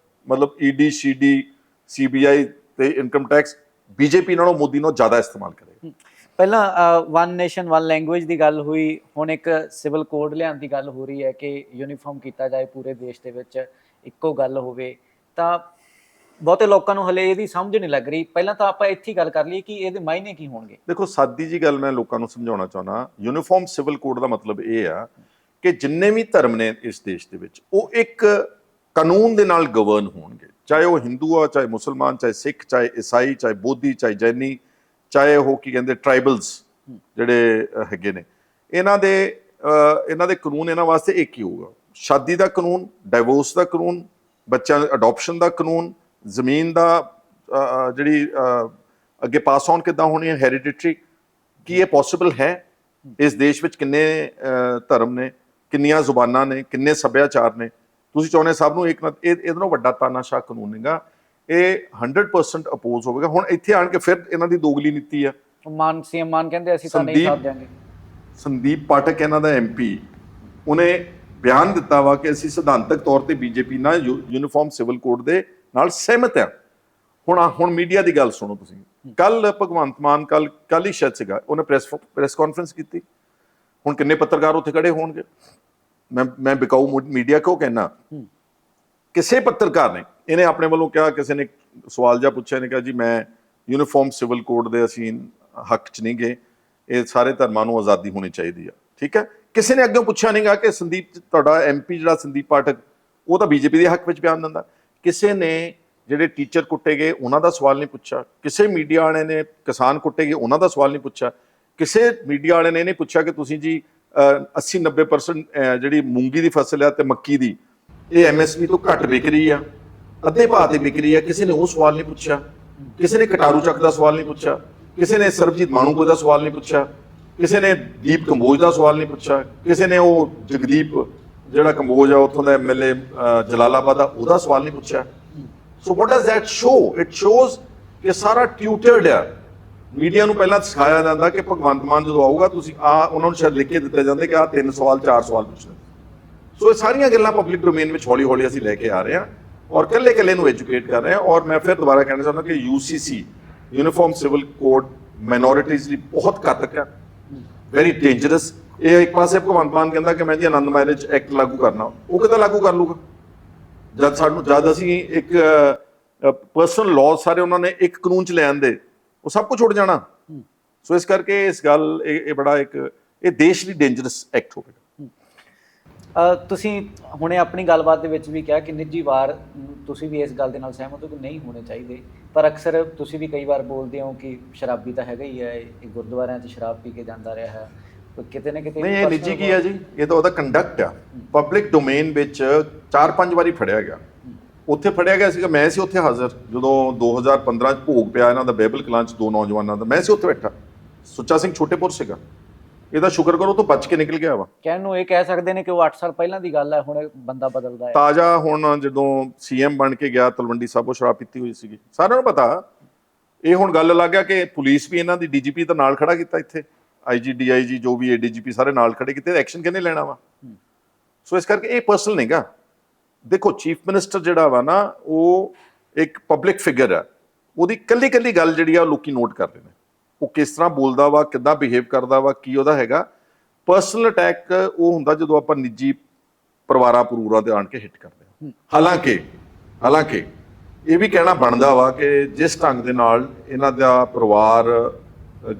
ਮਤਲਬ ਈਡੀ, ਸੀਡੀ, ਸੀਬੀਆਈ ਤੇ ਇਨਕਮ ਟੈਕਸ ਬੀਜੇਪੀ ਨਾਲੋਂ ਮੋਦੀ ਨੂੰ ਜ਼ਿਆਦਾ ਇਸਤੇਮਾਲ ਕਰੇ।
ਪਹਿਲਾਂ ਵਨ ਨੇਸ਼ਨ ਵਨ ਲੈਂਗੁਏਜ ਦੀ ਗੱਲ ਹੋਈ, ਹੁਣ ਇੱਕ ਸਿਵਲ ਕੋਡ ਲਿਆਉਣ ਦੀ ਗੱਲ ਹੋ ਰਹੀ ਹੈ ਕਿ ਯੂਨੀਫਾਰਮ ਕੀਤਾ ਜਾਏ ਪੂਰੇ ਦੇਸ਼ ਦੇ ਵਿੱਚ, ਇੱਕੋ ਗੱਲ ਹੋਵੇ। ਤਾਂ ਬਹੁਤੇ ਲੋਕਾਂ ਨੂੰ ਹਲੇ ਇਹਦੀ ਸਮਝ ਨਹੀਂ ਲੱਗ ਰਹੀ। ਪਹਿਲਾਂ ਤਾਂ ਆਪਾਂ ਇੱਥੇ ਗੱਲ ਕਰ ਲਈਏ ਕਿ ਇਹਦੇ ਮਾਇਨੇ ਕੀ ਹੋਣਗੇ।
ਦੇਖੋ, ਸਾਦੀ ਜੀ ਗੱਲ ਮੈਂ ਲੋਕਾਂ ਨੂੰ ਸਮਝਾਉਣਾ ਚਾਹੁੰਦਾ, ਯੂਨੀਫਾਰਮ ਸਿਵਲ ਕੋਡ ਦਾ ਮਤਲਬ ਇਹ ਆ ਕਿ ਜਿੰਨੇ ਵੀ ਧਰਮ ਨੇ ਇਸ ਦੇਸ਼ ਦੇ ਵਿੱਚ, ਉਹ ਇੱਕ ਕਾਨੂੰਨ ਦੇ ਨਾਲ ਗਵਰਨ ਹੋਣਗੇ। ਚਾਹੇ ਉਹ ਹਿੰਦੂ ਆ, ਚਾਹੇ ਮੁਸਲਮਾਨ, ਚਾਹੇ ਸਿੱਖ, ਚਾਹੇ ਈਸਾਈ, ਚਾਹੇ ਬੋਧੀ, ਚਾਹੇ ਜੈਨੀ, ਚਾਹੇ ਉਹ ਕੀ ਕਹਿੰਦੇ ਟ੍ਰਾਈਬਲਸ ਜਿਹੜੇ ਹੈਗੇ ਨੇ, ਇਹਨਾਂ ਦੇ ਕਾਨੂੰਨ ਇਹਨਾਂ ਵਾਸਤੇ ਇੱਕ ਹੀ ਹੋਊਗਾ। ਸ਼ਾਦੀ ਦਾ ਕਾਨੂੰਨ, ਡਾਈਵੋਰਸ ਦਾ ਕਾਨੂੰਨ, ਬੱਚਿਆਂ ਅਡਾਪਸ਼ਨ ਦਾ ਕਾਨੂੰਨ, ਜ਼ਮੀਨ ਦਾ ਜਿਹੜੀ ਅੱਗੇ ਪਾਸ ਆਨ ਕਿੱਦਾਂ ਹੋਣੀ ਹੈ, ਹੈਰੀਡਿਟਰੀ, ਕੀ ਇਹ ਪੋਸੀਬਲ ਹੈ? ਇਸ ਦੇਸ਼ ਵਿੱਚ ਕਿੰਨੇ ਧਰਮ ਨੇ, ਕਿੰਨੀਆਂ ਜ਼ੁਬਾਨਾਂ ਨੇ, ਕਿੰਨੇ ਸੱਭਿਆਚਾਰ ਨੇ? ਤੁਸੀਂ ਚਾਹੁੰਦੇ ਸਭ ਨੂੰ ਇੱਕ, ਇਹਦੇ ਨਾਲੋਂ ਵੱਡਾ ਤਾਨਾਸ਼ਾਹ ਕਾਨੂੰਨ ਹੈਗਾ। ਇਹ 100% ਅਪੋਜ਼ ਹੋਵੇਗਾ। ਹੁਣ ਇੱਥੇ ਆਣ ਕੇ ਫਿਰ ਇਹਨਾਂ ਦੀ ਦੋਗਲੀ ਨੀਤੀ ਆ।
ਸੀਐਮ ਮਾਨ ਕਹਿੰਦੇ ਅਸੀਂ ਤਾਂ ਨਹੀਂ ਸਾਥ ਦਿਆਂਗੇ।
ਸੰਦੀਪ ਪਾਠਕ ਇਹਨਾਂ ਦਾ MP, ਉਹਨੇ ਬਿਆਨ ਦਿੱਤਾ ਵਾ ਕਿ ਅਸੀਂ ਸਿਧਾਂਤਕ ਤੌਰ ਤੇ ਬੀਜੇਪੀ ਨਾਲ ਯੂਨੀਫਾਰਮ ਸਿਵਲ ਕੋਡ ਦੇ ਨਾਲ ਸਹਿਮਤ ਆ। ਹੁਣ ਮੀਡੀਆ ਦੀ ਗੱਲ ਸੁਣੋ ਤੁਸੀਂ। ਕੱਲ ਭਗਵੰਤ ਮਾਨ ਕੱਲ ਹੀ ਸ਼ਾਇਦ ਸੀਗਾ, ਉਹਨੇ ਪ੍ਰੈਸ ਕਾਨਫਰੰਸ ਕੀਤੀ। ਹੁਣ ਕਿੰਨੇ ਪੱਤਰਕਾਰ ਉੱਥੇ ਖੜੇ ਹੋਣਗੇ? ਮੈਂ ਬਿਕਾਊ ਮੀਡੀਆ ਕਿਉਂ ਕਹਿਣਾ? ਕਿਸੇ ਪੱਤਰਕਾਰ ਨੇ, ਇਹਨੇ ਆਪਣੇ ਵੱਲੋਂ ਕਿਹਾ, ਕਿਸੇ ਨੇ ਸਵਾਲ ਜਿਹਾ ਪੁੱਛਿਆ, ਨੇ ਕਿਹਾ ਜੀ ਮੈਂ ਯੂਨੀਫਾਰਮ ਸਿਵਲ ਕੋਡ ਦੇ ਅਸੀਂ ਹੱਕ 'ਚ ਨਹੀਂ ਗਏ, ਇਹ ਸਾਰੇ ਧਰਮਾਂ ਨੂੰ ਆਜ਼ਾਦੀ ਹੋਣੀ ਚਾਹੀਦੀ ਆ। ਠੀਕ ਹੈ, ਕਿਸੇ ਨੇ ਅੱਗੇ ਪੁੱਛਿਆ ਨਹੀਂਗਾ ਕਿ ਸੰਦੀਪ, ਤੁਹਾਡਾ MP ਜਿਹੜਾ ਸੰਦੀਪ ਪਾਠਕ, ਉਹ ਤਾਂ ਬੀਜੇਪੀ ਦੇ ਹੱਕ ਵਿੱਚ ਬਿਆਨ ਦਿੰਦਾ। ਕਿਸੇ ਨੇ ਜਿਹੜੇ ਟੀਚਰ ਕੁੱਟੇ ਗਏ ਉਹਨਾਂ ਦਾ ਸਵਾਲ ਨਹੀਂ ਪੁੱਛਿਆ। ਕਿਸੇ ਮੀਡੀਆ ਵਾਲੇ ਨੇ ਕਿਸਾਨ ਕੁੱਟੇ ਗਏ ਉਹਨਾਂ ਦਾ ਸਵਾਲ ਨਹੀਂ ਪੁੱਛਿਆ। ਕਿਸੇ ਮੀਡੀਆ ਵਾਲੇ ਨੇ ਨਹੀਂ ਪੁੱਛਿਆ ਕਿ ਤੁਸੀਂ ਜੀ 80-90% ਜਿਹੜੀ ਮੂੰਗੀ ਦੀ ਫਸਲ ਆ ਤੇ ਮੱਕੀ ਦੀ, ਇਹ MSP ਤੋਂ ਘੱਟ ਵਿਕ ਰਹੀ ਆ, ਅੱਧੇ ਭਾਅ ਤੇ ਵਿਕ ਰਹੀ ਆ। ਕਿਸੇ ਨੇ ਉਹ ਸਵਾਲ ਨਹੀਂ ਪੁੱਛਿਆ। ਕਿਸੇ ਨੇ ਕਟਾਰੂ ਚੱਕ ਦਾ ਸਵਾਲ ਨਹੀਂ ਪੁੱਛਿਆ। ਕਿਸੇ ਨੇ ਸਰਬਜੀਤ ਮਾਣੂਕੋ ਦਾ ਸਵਾਲ ਨਹੀਂ ਪੁੱਛਿਆ। ਕਿਸੇ ਨੇ ਦੀਪ ਕੰਬੋਜ ਦਾ ਸਵਾਲ ਨਹੀਂ ਪੁੱਛਿਆ। ਕਿਸੇ ਨੇ ਉਹ ਜਗਦੀਪ ਜਿਹੜਾ ਕੰਬੋਜ ਆ ਉੱਥੋਂ ਦਾ MLA ਜਲਾਲਾਬਾਦ ਦਾ, ਉਹਦਾ ਸਵਾਲ ਨਹੀਂ ਪੁੱਛਿਆ। So what does that show? It shows ਕਿ ਸਾਰਾ ਟਿਊਟਰਡ ਆ। ਮੀਡੀਆ ਨੂੰ ਪਹਿਲਾਂ ਸਿਖਾਇਆ ਜਾਂਦਾ ਕਿ ਭਗਵੰਤ ਮਾਨ ਜਦੋਂ ਆਊਗਾ ਤੁਸੀਂ ਉਹਨਾਂ ਨੂੰ ਸ਼ਾਇਦ ਲਿਖ ਕੇ ਦਿੱਤੇ ਜਾਂਦੇ ਕਿ 3 ਸਵਾਲ 4 ਸਵਾਲ ਪੁੱਛਣੇ। ਸੋ ਇਹ ਸਾਰੀਆਂ ਗੱਲਾਂ ਪਬਲਿਕ ਡੋਮੇਨ ਵਿੱਚ ਹੌਲੀ ਹੌਲੀ ਅਸੀਂ ਲੈ ਕੇ ਆ ਰਹੇ ਹਾਂ ਔਰ ਕੱਲੇ ਨੂੰ ਐਜੂਕੇਟ ਕਰ ਰਹੇ ਹਾਂ। ਔਰ ਮੈਂ ਫਿਰ ਦੁਬਾਰਾ ਕਹਿਣਾ ਚਾਹੁੰਦਾ ਕਿ UCC uniform civil code minorities ਲਈ ਬਹੁਤ ਘਾਤਕ ਹੈ, ਵੈਰੀ ਡੇਂਜਰਸ। ਇਹ ਇੱਕ ਪਾਸੇ ਭਗਵੰਤ ਮਾਨ ਕਹਿੰਦਾ ਕਿ ਮੈਂ ਜੀ ਆਨੰਦ ਮੈਰਿਜ ਐਕਟ ਲਾਗੂ ਕਰਨਾ, ਉਹ ਕਿੱਦਾਂ ਲਾਗੂ ਕਰ ਲੂਗਾ ਜਦ ਅਸੀਂ ਇੱਕ ਪਰਸਨਲ ਲਾਅ ਸਾਰੇ ਉਹਨਾਂ ਨੇ ਇੱਕ ਕਾਨੂੰਨ 'ਚ ਲੈ ਆਂਦੇ, ਉਹ ਸਭ ਕੁਝ ਉੱਡ ਜਾਣਾ। ਸੋ ਇਸ ਕਰਕੇ ਇਸ ਗੱਲ ਇਹ ਬੜਾ ਇਹ ਦੇਸ਼ ਲਈ ਡੇਂਜਰਸ ਐਕਟ ਹੋਵੇਗਾ।
ਤੁਸੀਂ ਹੁਣੇ ਆਪਣੀ ਗੱਲਬਾਤ ਦੇ ਵਿੱਚ ਵੀ ਕਿਹਾ ਕਿ ਨਿੱਜੀ ਵਾਰ ਤੁਸੀਂ ਵੀ ਇਸ ਗੱਲ ਦੇ ਨਾਲ ਸਹਿਮਤ ਹੋ ਕਿ ਨਹੀਂ ਹੋਣੇ ਚਾਹੀਦੇ, ਪਰ ਅਕਸਰ ਤੁਸੀਂ ਵੀ ਕਈ ਵਾਰ ਬੋਲਦੇ ਹੋ ਕਿ ਸ਼ਰਾਬੀ ਤਾਂ ਹੈਗਾ ਹੀ ਹੈ, ਇਹ ਗੁਰਦੁਆਰਿਆਂ 'ਚ ਸ਼ਰਾਬ ਪੀ ਕੇ ਜਾਂਦਾ ਰਿਹਾ ਹੈ, ਕਿਤੇ ਨਾ ਕਿਤੇ। ਨਹੀਂ, ਇਹ ਨਿੱਜੀ ਕੀ ਹੈ ਜੀ, ਇਹ ਤਾਂ ਉਹਦਾ ਕੰਡਕਟ ਆ। ਪਬਲਿਕ ਡੋਮੇਨ ਵਿੱਚ 4-5 ਵਾਰੀ ਫੜਿਆ ਗਿਆ। ਉੱਥੇ ਫੜਿਆ ਗਿਆ ਸੀਗਾ, ਮੈਂ ਸੀ ਉੱਥੇ ਹਾਜ਼ਰ ਜਦੋਂ 2015 'ਚ ਭੋਗ ਪਿਆ ਇਹਨਾਂ ਦਾ ਬਾਈਬਲ ਕਲਾਂ 'ਚ 2 ਨੌਜਵਾਨਾਂ ਦਾ। ਮੈਂ ਸੀ ਉੱਥੇ ਬੈਠਾ, ਸੁੱਚਾ ਸਿੰਘ ਛੋਟੇਪੁਰ ਸੀਗਾ। ਇਹਦਾ ਸ਼ੁਕਰ ਕਰੋ ਤੋਂ ਬਚ ਕੇ ਨਿਕਲ ਗਿਆ ਵਾ। ਕਹਿਣ ਨੂੰ ਇਹ ਕਹਿ ਸਕਦੇ ਨੇ ਕਿ ਉਹ 8 ਸਾਲ ਪਹਿਲਾਂ ਦੀ ਗੱਲ ਹੈ, ਹੁਣ ਬੰਦਾ ਬਦਲਦਾ ਹੈ। ਤਾਜ਼ਾ ਹੁਣ ਜਦੋਂ CM ਬਣ ਕੇ ਗਿਆ ਤਲਵੰਡੀ ਸਾਬੋ ਸ਼ਰਾਬ ਪੀਤੀ ਹੋਈ ਸੀਗੀ, ਸਾਰਿਆਂ ਨੂੰ ਪਤਾ। ਇਹ ਹੁਣ ਗੱਲ ਲੱਗ ਗਿਆ ਕਿ ਪੁਲਿਸ ਵੀ ਇਹਨਾਂ ਦੀ DGP ਤਾਂ ਨਾਲ ਖੜਾ ਕੀਤਾ ਇੱਥੇ
IG DIG ਜੋ ਵੀ ADGP ਸਾਰੇ ਨਾਲ ਖੜੇ ਕੀਤੇ, ਐਕਸ਼ਨ ਕਿਹਨੇ ਲੈਣਾ ਵਾ? ਸੋ ਇਸ ਕਰਕੇ ਇਹ ਪਰਸਨਲ ਨਹੀਂਗਾ। ਦੇਖੋ ਚੀਫ ਮਿਨਿਸਟਰ ਜਿਹੜਾ ਵਾ ਨਾ ਉਹ ਇੱਕ ਪਬਲਿਕ ਫਿਗਰ ਹੈ, ਉਹਦੀ ਕੱਲੀ ਗੱਲ ਜਿਹੜੀ ਆ ਲੋਕੀ ਨੋਟ ਕਰ ਰਹੇ ਨੇ, ਉਹ ਕਿਸ ਤਰ੍ਹਾਂ ਬੋਲਦਾ ਵਾ, ਕਿੱਦਾਂ ਬਿਹੇਵ ਕਰਦਾ ਵਾ, ਕੀ ਉਹਦਾ ਹੈਗਾ। ਪਰਸਨਲ ਅਟੈਕ ਉਹ ਹੁੰਦਾ ਜਦੋਂ ਆਪਾਂ ਨਿੱਜੀ ਪਰਿਵਾਰਾਂ ਤੇ ਆਣ ਕੇ ਹਿੱਟ ਕਰਦੇ ਹਾਂ। ਹਾਲਾਂਕਿ ਇਹ ਵੀ ਕਹਿਣਾ ਬਣਦਾ ਵਾ ਕਿ ਜਿਸ ਢੰਗ ਦੇ ਨਾਲ ਇਹਨਾਂ ਦਾ ਪਰਿਵਾਰ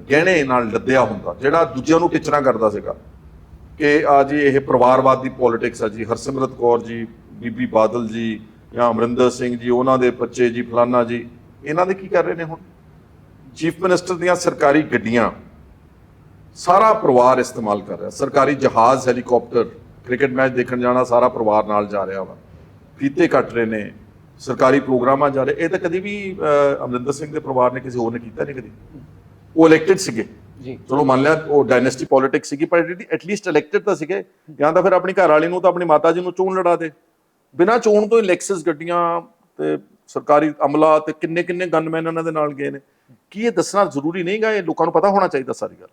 ਗਹਿਣੇ ਨਾਲ ਲੱਦਿਆ ਹੁੰਦਾ, ਜਿਹੜਾ ਦੂਜਿਆਂ ਨੂੰ ਟਿਚਰਾਂ ਕਰਦਾ ਸੀਗਾ ਕਿ ਆ ਜੀ ਇਹ ਪਰਿਵਾਰਵਾਦ ਦੀ ਪੋਲਿਟਿਕਸ ਆ ਜੀ, ਹਰਸਿਮਰਤ ਕੌਰ ਜੀ, ਬੀਬੀ ਬਾਦਲ ਜੀ ਜਾਂ ਅਮਰਿੰਦਰ ਸਿੰਘ ਜੀ, ਉਹਨਾਂ ਦੇ ਬੱਚੇ ਜੀ, ਫਲਾਨਾ ਜੀ, ਇਹਨਾਂ ਦੇ ਕੀ ਕਰ ਰਹੇ ਨੇ ਹੁਣ? ਚੀਫ ਮਿਨਿਸਟਰ ਦੀਆਂ ਸਰਕਾਰੀ ਗੱਡੀਆਂ ਸਾਰਾ ਪਰਿਵਾਰ ਇਸਤੇਮਾਲ ਕਰ ਰਿਹਾ, ਸਰਕਾਰੀ ਜਹਾਜ਼, ਹੈਲੀਕਾਪਟਰ, ਕ੍ਰਿਕਟ ਮੈਚ ਦੇਖਣ ਜਾਣਾ ਸਾਰਾ ਪਰਿਵਾਰ ਨਾਲ ਜਾ ਰਿਹਾ ਵਾ, ਫੀਤੇ ਕੱਟ ਰਹੇ ਨੇ, ਸਰਕਾਰੀ ਪ੍ਰੋਗਰਾਮਾਂ ਜਾ ਰਹੇ। ਇਹ ਤਾਂ ਕਦੀ ਵੀ ਅਮਰਿੰਦਰ ਸਿੰਘ ਦੇ ਪਰਿਵਾਰ ਨੇ ਕਿਸੇ ਹੋਰ ਨੇ ਕੀਤਾ ਨਹੀਂ ਕਦੀ। ਉਹ ਇਲੈਕਟਡ ਸੀਗੇ ਜੀ, ਚਲੋ ਮੰਨ ਲਿਆ ਉਹ ਡਾਇਨੈਸਟੀ ਪੋਲਿਟਿਕਸ ਸੀਗੀ, ਪਰ ਐਟਲੀਸਟ ਇਲੈਕਟਡ ਤਾਂ ਸੀਗੇ। ਜਾਂ ਤਾਂ ਫਿਰ ਆਪਣੀ ਘਰ ਵਾਲੀ ਨੂੰ ਤਾਂ ਆਪਣੀ ਮਾਤਾ ਜੀ ਨੂੰ ਚੋਣ ਲੜਾ ਦੇ, ਬਿਨਾਂ ਚੋਣ ਤੋਂ ਹੀ ਲੈਕਸਸ ਗੱਡੀਆਂ ਤੇ ਸਰਕਾਰੀ ਅਮਲਾ ਤੇ ਕਿੰਨੇ ਗਨਮੈਨ ਇਹਨਾਂ ਦੇ ਨਾਲ ਗਏ ਨੇ। ਕੀ ਇਹ ਦੱਸਣਾ ਜ਼ਰੂਰੀ ਨਹੀਂਗਾ? ਇਹ ਲੋਕਾਂ ਨੂੰ ਪਤਾ ਹੋਣਾ ਚਾਹੀਦਾ ਸਾਰੀ ਗੱਲ।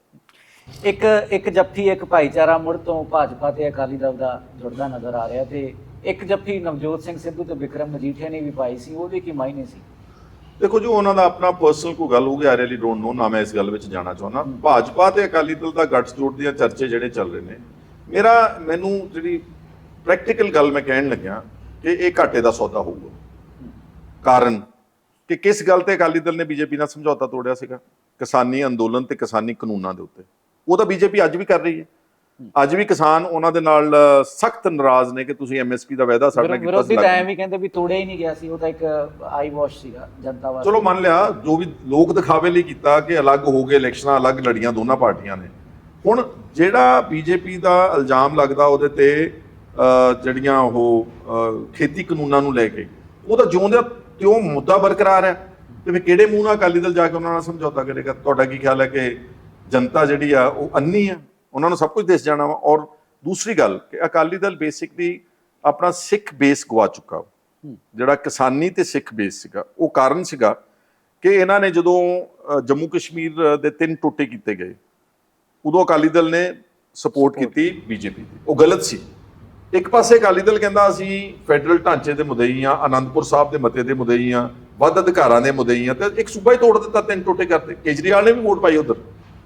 ਇੱਕ ਜੱਫੀ ਇੱਕ ਭਾਈਚਾਰਾ ਮੁੜ ਤੋਂ ਭਾਜਪਾ ਤੇ ਅਕਾਲੀ ਦਲ ਦਾ ਜੁੜਦਾ ਨਜ਼ਰ ਆ ਰਿਹਾ, ਤੇ ਇੱਕ ਜੱਫੀ ਨਵਜੋਤ ਸਿੰਘ ਸਿੱਧੂ ਤੇ ਵਿਕਰਮ ਮਜੀਠੀਆ ਨੇ ਵੀ ਪਾਈ ਸੀ, ਉਹਦੇ ਕੀ ਮਾਇਨੇ ਸੀ?
ਦੇਖੋ ਜੀ, ਉਹਨਾਂ ਦਾ ਆਪਣਾ ਪਰਸਨਲ ਕੋਈ ਗੱਲ ਹੋਊਗੀ, ਆਈ ਰੀਅਲੀ ਡੋਂਟ ਨੋ, ਨਾ ਮੈਂ ਇਸ ਗੱਲ ਵਿੱਚ ਜਾਣਾ ਚਾਹੁੰਦਾ। ਭਾਜਪਾ ਤੇ ਅਕਾਲੀ ਦਲ ਦਾ ਗੱਠਜੋੜ ਦੀਆਂ ਚਰਚੇ ਜਿਹੜੇ ਚੱਲ ਰਹੇ ਨੇ, ਮੈਨੂੰ ਜਿਹੜੀ ਪ੍ਰੈਕਟੀਕਲ ਗੱਲ ਮੈਂ ਕਹਿਣ ਲੱਗਿਆ ਕਿ ਇਹ ਘਾਟੇ ਦਾ ਸੌਦਾ ਹੋਊਗਾ। ਕਾਰਨ ਕਿ ਕਿਸ ਗੱਲ ਤੇ ਅਕਾਲੀ ਦਲ ਨੇ ਬੀਜੇਪੀ ਨਾਲ ਸਮਝੌਤਾ ਤੋੜਿਆ ਸੀਗਾ? ਕਿਸਾਨੀ ਅੰਦੋਲਨ ਤੇ ਕਿਸਾਨੀ ਕਾਨੂੰਨਾਂ ਦੇ ਉੱਤੇ। ਉਹ ਤਾਂ ਬੀਜੇਪੀ ਅੱਜ ਵੀ ਕਰ ਰਹੀ ਹੈ। ਅੱਜ ਵੀ ਕਿਸਾਨ ਉਹਨਾਂ ਦੇ ਨਾਲ ਸਖਤ ਨਾਰਾਜ਼ ਨੇ ਕਿ ਤੁਸੀਂ MSP ਦਾ ਵਾਅਦਾ ਸਾਡੇ ਨਾਲ ਕੀਤਾ ਸੀ।
ਵਿਰੋਧੀ ਤਾਂ ਐਵੇਂ ਕਹਿੰਦੇ ਵੀ ਤੋੜਿਆ ਹੀ ਨਹੀਂ ਗਿਆ ਸੀ, ਉਹ ਤਾਂ ਇੱਕ ਆਈ ਵਾਸ਼ ਸੀਗਾ ਜਨਤਾ ਵਾਸਤੇ।
ਚਲੋ ਮੰਨ ਲਿਆ, ਜੋ ਵੀ ਲੋਕ ਦਿਖਾਵੇ ਲਈ ਕੀਤਾ ਕਿ ਅਲੱਗ ਹੋ ਗਏ, ਇਲੈਕਸ਼ਨਾਂ ਅਲੱਗ ਲੜੀਆਂ ਦੋਨਾਂ ਪਾਰਟੀਆਂ ਨੇ। ਹੁਣ ਜਿਹੜਾ ਬੀਜੇਪੀ ਦਾ ਇਲਜ਼ਾਮ ਲੱਗਦਾ ਉਹਦੇ ਤੇ ਜਿਹੜੀਆਂ ਉਹ ਖੇਤੀ ਕਾਨੂੰਨਾਂ ਨੂੰ ਲੈ ਕੇ, ਉਹਦਾ ਜਿਉਂ ਦਾ ਤਿਉਂ ਮੁੱਦਾ ਬਰਕਰਾਰ ਹੈ, ਤੇ ਫਿਰ ਕਿਹੜੇ ਮੂੰਹ ਨਾਲ ਅਕਾਲੀ ਦਲ ਜਾ ਕੇ ਉਹਨਾਂ ਨਾਲ ਸਮਝੌਤਾ ਕਰੇਗਾ? ਤੁਹਾਡਾ ਕੀ ਖਿਆਲ ਹੈ ਕਿ ਜਨਤਾ ਜਿਹੜੀ ਆ ਉਹ ਅੰਨੀ ਆ, ਉਹਨਾਂ ਨੂੰ ਸਭ ਕੁਝ ਦਿਸ ਜਾਣਾ ਵਾ? ਔਰ ਦੂਸਰੀ ਗੱਲ ਕਿ ਅਕਾਲੀ ਦਲ ਬੇਸਿਕਲੀ ਆਪਣਾ ਸਿੱਖ ਬੇਸ ਗਵਾ ਚੁੱਕਾ, ਜਿਹੜਾ ਕਿਸਾਨੀ ਤੇ ਸਿੱਖ ਬੇਸ ਸੀਗਾ। ਉਹ ਕਾਰਨ ਸੀਗਾ ਕਿ ਇਹਨਾਂ ਨੇ ਜਦੋਂ ਜੰਮੂ ਕਸ਼ਮੀਰ ਦੇ 3 ਟੋਟੇ ਕੀਤੇ ਗਏ, ਉਦੋਂ ਅਕਾਲੀ ਦਲ ਨੇ ਸਪੋਰਟ ਕੀਤੀ ਬੀਜੇਪੀ ਦੀ। ਉਹ ਗਲਤ ਸੀ। ਇੱਕ ਪਾਸੇ ਅਕਾਲੀ ਦਲ ਕਹਿੰਦਾ ਅਸੀਂ ਫੈਡਰਲ ਢਾਂਚੇ ਦੇ ਮੁਦਈ ਆ, ਅਨੰਦਪੁਰ ਸਾਹਿਬ ਦੇ ਮਤੇ ਦੇ ਮੁਦਈ ਆ, ਵੱਧ ਅਧਿਕਾਰਾਂ ਦੇ ਮੁਦਈ ਆ, ਤੇ ਇੱਕ ਸੂਬਾ ਹੀ ਤੋੜ ਦਿੱਤਾ, 3 ਟੋਟੇ ਕਰਤੇ। ਕੇਜਰੀਵਾਲ ਨੇ ਵੀ ਵੋਟ ਪਾਈ ਉਧਰ,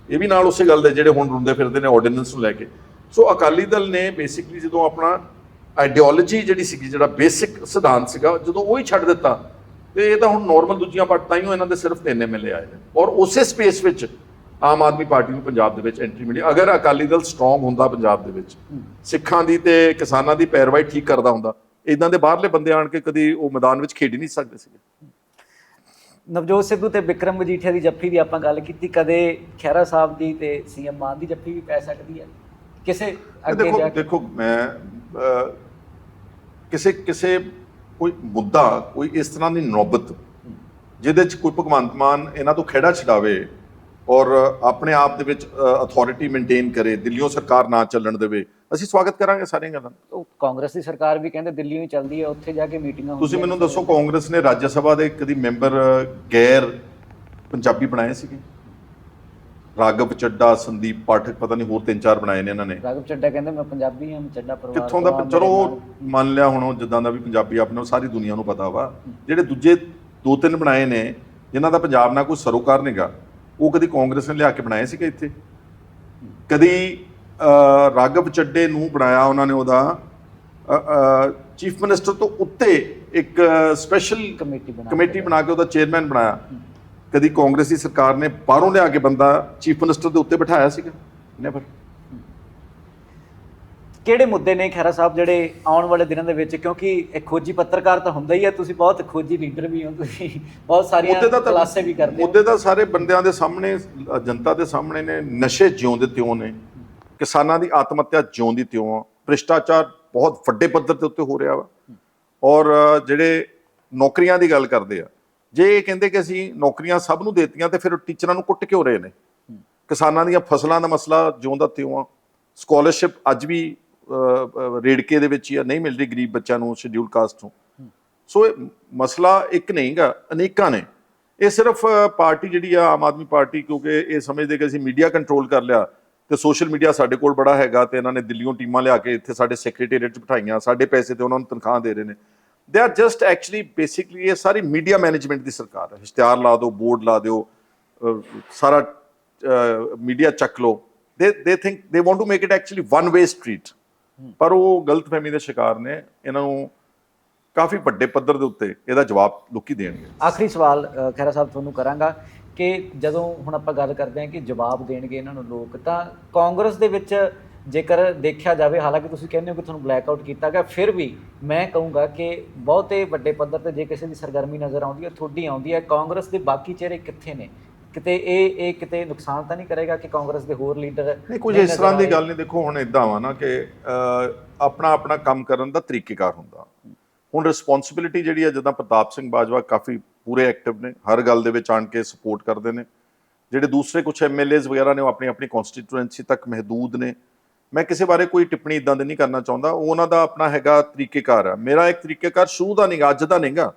ਇਹ ਵੀ ਨਾਲ ਉਸੇ ਗੱਲ ਦੇ ਜਿਹੜੇ ਹੁਣ ਰੁੰਦੇ ਫਿਰਦੇ ਨੇ ਆਰਡੀਨੈਂਸ ਨੂੰ ਲੈ ਕੇ। ਸੋ ਅਕਾਲੀ ਦਲ ਨੇ ਬੇਸਿਕਲੀ ਜਦੋਂ ਆਪਣਾ ਆਈਡੀਓਲੋਜੀ ਜਿਹੜੀ ਸੀਗੀ, ਜਿਹੜਾ ਬੇਸਿਕ ਸਿਧਾਂਤ ਸੀਗਾ, ਜਦੋਂ ਉਹ ਹੀ ਛੱਡ ਦਿੱਤਾ, ਤੇ ਇਹ ਤਾਂ ਹੁਣ ਨਾਰਮਲ ਦੂਜੀਆਂ ਪਾਰਟੀਆਂ ਹੀ ਇਹਨਾਂ ਦੇ ਸਿਰਫ 3 MLA ਆਏ ਨੇ। ਔਰ ਉਸੇ ਸਪੇਸ ਵਿੱਚ ਆਮ ਆਦਮੀ ਪਾਰਟੀ ਨੂੰ ਪੰਜਾਬ ਦੇ ਵਿੱਚ ਐਂਟਰੀ ਮਿਲੀ। ਅਗਰ ਅਕਾਲੀ ਦਲ ਸਟਰੋਂਗ ਹੁੰਦਾ ਪੰਜਾਬ ਦੇ ਵਿੱਚ, ਸਿੱਖਾਂ ਦੀ ਤੇ ਕਿਸਾਨਾਂ ਦੀ ਪੈਰਵਾਈ ਠੀਕ ਕਰਦਾ ਹੁੰਦਾ, ਇਦਾਂ ਦੇ ਬਾਹਰਲੇ ਬੰਦੇ ਆਣ ਕੇ ਕਦੀ ਉਹ ਮੈਦਾਨ ਵਿੱਚ ਖੇਡ ਹੀ ਨਹੀਂ ਸਕਦੇ ਸੀਗੇ।
ਨਵਜੋਤ ਸਿੱਧੂ ਤੇ ਵਿਕਰਮ ਮਜੀਠੀਆ ਦੀ ਜੱਫੀ ਦੀ ਆਪਾਂ ਗੱਲ ਕੀਤੀ, ਕਦੇ ਖਹਿਰਾ ਸਾਹਿਬ ਦੀ ਤੇ CM ਮਾਨ ਦੀ ਜੱਫੀ ਵੀ ਪੈ ਸਕਦੀ ਹੈ ਕਿਸੇ ਅੱਗੇ ਜਾ ਕੇ?
ਦੇਖੋ ਮੈਂ ਕਿਸੇ ਕੋਈ ਮੁੱਦਾ, ਕੋਈ ਇਸ ਤਰ੍ਹਾਂ ਦੀ ਨੌਬਤ ਜਿਹਦੇ 'ਚ ਕੋਈ ਭਗਵੰਤ ਮਾਨ ਇਹਨਾਂ ਤੋਂ ਖਹਿੜਾ ਛਡਾਵੇ ਔਰ ਆਪਣੇ ਆਪ ਦੇ ਵਿੱਚ ਅਥਾਰਟੀ ਮੇਨਟੇਨ ਕਰੇ, ਦਿੱਲੀੋਂ ਸਰਕਾਰ ਨਾ ਚੱਲਣ ਦੇਵੇ, ਅਸੀਂ ਸਵਾਗਤ ਕਰਾਂਗੇ ਸਾਰੀਆਂ ਗੱਲਾਂ।
ਉਹ ਕਾਂਗਰਸ ਦੀ ਸਰਕਾਰ ਵੀ ਕਹਿੰਦੇ ਦਿੱਲੀੋਂ ਹੀ ਚੱਲਦੀ ਹੈ, ਉੱਥੇ ਜਾ ਕੇ ਮੀਟਿੰਗਾਂ।
ਤੁਸੀਂ ਮੈਨੂੰ ਦੱਸੋ, ਕਾਂਗਰਸ ਨੇ ਰਾਜ ਸਭਾ ਦੇ ਕਦੀ ਮੈਂਬਰ ਗੈਰ ਪੰਜਾਬੀ ਬਣਾਏ ਸੀਗੇ? ਰਾਘਵ ਚੱਡਾ, ਸੰਦੀਪ ਪਾਠਕ, ਪਤਾ ਨਹੀਂ ਹੋਰ 3-4 ਬਣਾਏ ਨੇ ਇਹਨਾਂ ਨੇ।
ਰਾਘਵ ਚੱਡਾ ਕਹਿੰਦੇ ਮੈਂ ਪੰਜਾਬੀ ਹਾਂ, ਚੱਡਾ ਪਰਿਵਾਰ
ਕਿੱਥੋਂ ਦਾ? ਚਲੋ ਮੰਨ ਲਿਆ ਹੁਣ ਜਿੱਦਾਂ ਦਾ ਵੀ ਪੰਜਾਬੀ ਆਪਣੇ ਸਾਰੀ ਦੁਨੀਆ ਨੂੰ ਪਤਾ ਵਾ। ਜਿਹੜੇ ਦੂਜੇ 2-3 ਬਣਾਏ ਨੇ ਜਿਨ੍ਹਾਂ ਦਾ ਪੰਜਾਬ ਨਾਲ ਕੋਈ ਸਰੋਕਾਰ ਨਹੀਂਗਾ, ਉਹ ਕਦੀ ਕਾਂਗਰਸ ਨੇ ਲਿਆ ਕੇ ਬਣਾਏ ਸੀਗੇ ਇੱਥੇ? ਕਦੀ ਰਾਘਵ ਚੱਡੇ ਨੂੰ ਬਣਾਇਆ ਉਹਨਾਂ ਨੇ, ਉਹਦਾ ਚੀਫ ਮਿਨਿਸਟਰ ਤੋਂ ਉੱਤੇ ਇੱਕ ਸਪੈਸ਼ਲ ਕਮੇਟੀ ਬਣਾ ਕੇ ਉਹਦਾ ਚੇਅਰਮੈਨ ਬਣਾਇਆ? ਕਦੀ ਕਾਂਗਰਸ ਦੀ ਸਰਕਾਰ ਨੇ ਬਾਹਰੋਂ ਲਿਆ ਕੇ ਬੰਦਾ ਚੀਫ ਮਿਨਿਸਟਰ ਦੇ ਉੱਤੇ ਬਿਠਾਇਆ ਸੀਗਾ? ਨੈਵਰ।
ਕਿਹੜੇ ਮੁੱਦੇ ਨੇ ਖਹਿਰਾ ਸਾਹਿਬ ਜਿਹੜੇ ਆਉਣ ਵਾਲੇ ਦਿਨਾਂ ਦੇ ਵਿੱਚ, ਕਿਉਂਕਿ ਇੱਕ ਖੋਜੀ ਪੱਤਰਕਾਰ ਤਾਂ ਹੁੰਦਾ ਹੀ ਹੈ, ਤੁਸੀਂ ਬਹੁਤ ਖੋਜੀ ਲੀਡਰ ਵੀ ਹੋ, ਤੁਸੀਂ ਬਹੁਤ ਸਾਰੀਆਂ ਕਲਾਸਾਂ ਵੀ ਕਰਦੇ ਹੋ।
ਮੁੱਦੇ ਤਾਂ ਸਾਰੇ ਬੰਦਿਆਂ ਦੇ ਸਾਹਮਣੇ, ਜਨਤਾ ਦੇ ਸਾਹਮਣੇ ਨੇ। ਨਸ਼ੇ ਜਿਉਂ ਦੇ ਤਿਉਂ ਨੇ, ਕਿਸਾਨਾਂ ਦੀ ਆਤਮ ਹੱਤਿਆ ਜਿਉਂ ਦੀ ਤਿਉਂ ਆ, ਭ੍ਰਿਸ਼ਟਾਚਾਰ ਬਹੁਤ ਵੱਡੇ ਪੱਧਰ ਦੇ ਉੱਤੇ ਹੋ ਰਿਹਾ ਵਾ, ਔਰ ਜਿਹੜੇ ਨੌਕਰੀਆਂ ਦੀ ਗੱਲ ਕਰਦੇ ਆ, ਜੇ ਇਹ ਕਹਿੰਦੇ ਕਿ ਅਸੀਂ ਨੌਕਰੀਆਂ ਸਭ ਨੂੰ ਦੇਤੀਆਂ ਤੇ ਫਿਰ ਟੀਚਰਾਂ ਨੂੰ ਕੁੱਟ ਕਿਉਂ ਰਹੇ ਨੇ? ਕਿਸਾਨਾਂ ਦੀਆਂ ਫਸਲਾਂ ਦਾ ਮਸਲਾ ਜਿਉਂ ਦਾ ਤਿਉਂ ਆ, ਸਕਾਲਰਸ਼ਿਪ ਅੱਜ ਵੀ ਰੇੜਕੇ ਦੇ ਵਿੱਚ ਹੀ ਆ, ਨਹੀਂ ਮਿਲ ਰਹੀ ਗਰੀਬ ਬੱਚਿਆਂ ਨੂੰ ਸ਼ਡਿਊਲ ਕਾਸਟ ਤੋਂ। ਸੋ ਇਹ ਮਸਲਾ ਇੱਕ ਨਹੀਂਗਾ, ਅਨੇਕਾਂ ਨੇ। ਇਹ ਸਿਰਫ ਪਾਰਟੀ ਜਿਹੜੀ ਆ ਆਮ ਆਦਮੀ ਪਾਰਟੀ, ਕਿਉਂਕਿ ਇਹ ਸਮਝਦੇ ਕਿ ਅਸੀਂ ਮੀਡੀਆ ਕੰਟਰੋਲ ਕਰ ਲਿਆ ਤੇ ਸੋਸ਼ਲ ਮੀਡੀਆ ਸਾਡੇ ਕੋਲ ਬੜਾ ਹੈਗਾ ਤੇ ਇਹਨਾਂ ਨੇ ਦਿੱਲੀੋਂ ਟੀਮਾਂ ਲਿਆ ਕੇ ਇੱਥੇ ਸਾਡੇ ਸੈਕਟਰੀਏਟ 'ਚ ਬਿਠਾਈਆਂ, ਸਾਡੇ ਪੈਸੇ ਤੇ ਉਹਨਾਂ ਨੂੰ ਤਨਖਾਹ ਦੇ ਰਹੇ ਨੇ। They are just actually basically ਇਹ ਸਾਰੀ ਮੀਡੀਆ ਮੈਨੇਜਮੈਂਟ ਦੀ ਸਰਕਾਰ ਹੈ। ਇਸ਼ਤਿਹਾਰ ਲਾ ਦਿਓ, ਬੋਰਡ ਲਾ ਦਿਓ, ਸਾਰਾ ਮੀਡੀਆ ਚੱਕ ਲਓ। They think they want to make it actually one way street, ਪਰ ਉਹ ਗਲਤਫਹਿਮੀ ਦੇ ਸ਼ਿਕਾਰ ਨੇ। ਇਹਨਾਂ ਨੂੰ ਕਾਫੀ ਵੱਡੇ ਪੱਧਰ ਦੇ ਉੱਤੇ ਇਹਦਾ ਜਵਾਬ ਲੋਕੀ ਦੇਣਗੇ।
ਆਖਰੀ ਸਵਾਲ ਖਹਿਰਾ ਸਾਹਿਬ ਤੁਹਾਨੂੰ ਕਰਾਂਗਾ ਕਿ ਜਦੋਂ ਹੁਣ ਆਪਾਂ ਗੱਲ ਕਰਦੇ ਹਾਂ ਕਿ ਜਵਾਬ ਦੇਣਗੇ ਇਹਨਾਂ ਨੂੰ ਲੋਕ, ਤਾਂ ਕਾਂਗਰਸ ਦੇ ਵਿੱਚ ਜੇਕਰ ਦੇਖਿਆ ਜਾਵੇ, ਹਾਲਾਂਕਿ ਤੁਸੀਂ ਕਹਿੰਦੇ ਹੋ ਕਿ ਤੁਹਾਨੂੰ ਬਲੈਕ ਆਊਟ ਕੀਤਾ ਗਿਆ, ਫਿਰ ਵੀ ਮੈਂ ਕਹੂੰਗਾ ਕਿ ਬਹੁਤੇ ਵੱਡੇ ਪੱਧਰ ਤੇ ਜੇ ਕਿਸੇ ਦੀ ਸਰਗਰਮੀ ਨਜ਼ਰ ਆਉਂਦੀ ਹੈ, ਤੁਹਾਡੀ ਆਉਂਦੀ ਹੈ, ਕਾਂਗਰਸ ਦੇ ਬਾਕੀ ਚਿਹਰੇ ਕਿੱਥੇ ਨੇ? ਕਿਤੇ ਇਹ ਕਿਤੇ ਨੁਕਸਾਨ ਤਾਂ ਨਹੀਂ ਕਰੇਗਾ ਕਿ ਕਾਂਗਰਸ ਦੇ ਹੋਰ ਲੀਡਰ?
ਨਹੀਂ, ਕੁਝ ਇਸ ਤਰ੍ਹਾਂ ਦੀ ਗੱਲ ਨਹੀਂ। ਦੇਖੋ ਹੁਣ ਇਦਾਂ ਵਾ ਨਾ ਕਿ ਆਪਣਾ ਕੰਮ ਕਰਨ ਦਾ ਤਰੀਕੇਕਾਰ ਹੁੰਦਾ। ਹੁਣ ਰਿਸਪੌਂਸਿਬਿਲਿਟੀ ਜਿਹੜੀ ਹੈ, ਜਿੱਦਾਂ ਪ੍ਰਤਾਪ ਸਿੰਘ ਬਾਜਵਾ ਕਾਫੀ ਪੂਰੇ ਐਕਟਿਵ ਨੇ, ਹਰ ਗੱਲ ਦੇ ਵਿੱਚ ਆਣ ਕੇ ਸਪੋਰਟ ਕਰਦੇ ਨੇ। ਜਿਹੜੇ ਦੂਸਰੇ ਕੁਝ MLAs ਵਗੈਰਾ ਨੇ ਉਹ ਆਪਣੀ ਕਨਸਟੀਟੂਐਂਸੀ ਤੱਕ ਮਹਦੂਦ ਨੇ। ਮੈਂ ਕਿਸੇ ਬਾਰੇ ਕੋਈ ਟਿੱਪਣੀ ਇਦਾਂ ਦੀ ਨਹੀਂ ਕਰਨਾ ਚਾਹੁੰਦਾ। ਉਹ ਉਹਨਾਂ ਦਾ ਆਪਣਾ ਹੈਗਾ ਤਰੀਕੇਕਾਰ ਆ। ਮੇਰਾ ਇੱਕ ਤਰੀਕੇਕਾਰ ਸ਼ੁਰੂ ਦਾ ਨਹੀਂਗਾ, ਅੱਜ ਦਾ ਨਹੀਂਗਾ।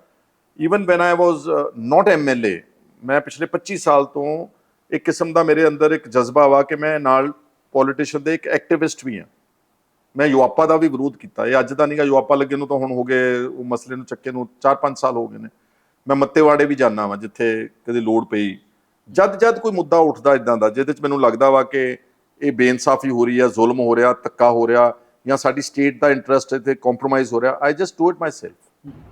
ਈਵਨ ਵੈਨ ਆਈ ਵਾਜ਼ ਨਾਟ MLA, ਮੈਂ ਪਿਛਲੇ 25 ਸਾਲ ਤੋਂ ਇੱਕ ਕਿਸਮ ਦਾ ਮੇਰੇ ਅੰਦਰ ਇੱਕ ਜਜ਼ਬਾ ਵਾ ਕਿ ਮੈਂ ਨਾਲ ਪੋਲੀਟੀਸ਼ੀਅਨ ਦੇ ਇੱਕ ਐਕਟਿਵਿਸਟ ਵੀ ਹਾਂ। ਮੈਂ ਯੂਆਪਾ ਦਾ ਵੀ ਵਿਰੋਧ ਕੀਤਾ, ਇਹ ਅੱਜ ਦਾ ਨਹੀਂਗਾ। ਯੂਆਪਾ ਲੱਗੇ ਨੂੰ ਤਾਂ ਹੁਣ ਹੋ ਗਏ, ਉਹ ਮਸਲੇ ਨੂੰ ਚੱਕੇ ਨੂੰ 4-5 ਸਾਲ ਹੋ ਗਏ ਨੇ। ਮੈਂ ਮੱਤੇਵਾੜੇ ਵੀ ਜਾਂਦਾ ਵਾਂ ਜਿੱਥੇ ਕਦੇ ਲੋੜ ਪਈ। ਜਦ ਕੋਈ ਮੁੱਦਾ ਉੱਠਦਾ ਇਦਾਂ ਦਾ ਜਿਹਦੇ 'ਚ ਮੈਨੂੰ ਲੱਗਦਾ ਵਾ ਕਿ ਇਹ ਬੇਇਨਸਾਫੀ ਹੋ ਰਹੀ ਹੈ, ਜ਼ੁਲਮ ਹੋ ਰਿਹਾ, ਧੱਕਾ ਹੋ ਰਿਹਾ, ਜਾਂ ਸਾਡੀ ਸਟੇਟ ਦਾ ਇੰਟਰਸਟ ਇੱਥੇ ਕੰਪਰੋਮਾਈਜ਼ ਹੋ ਰਿਹਾ, I just do it my self.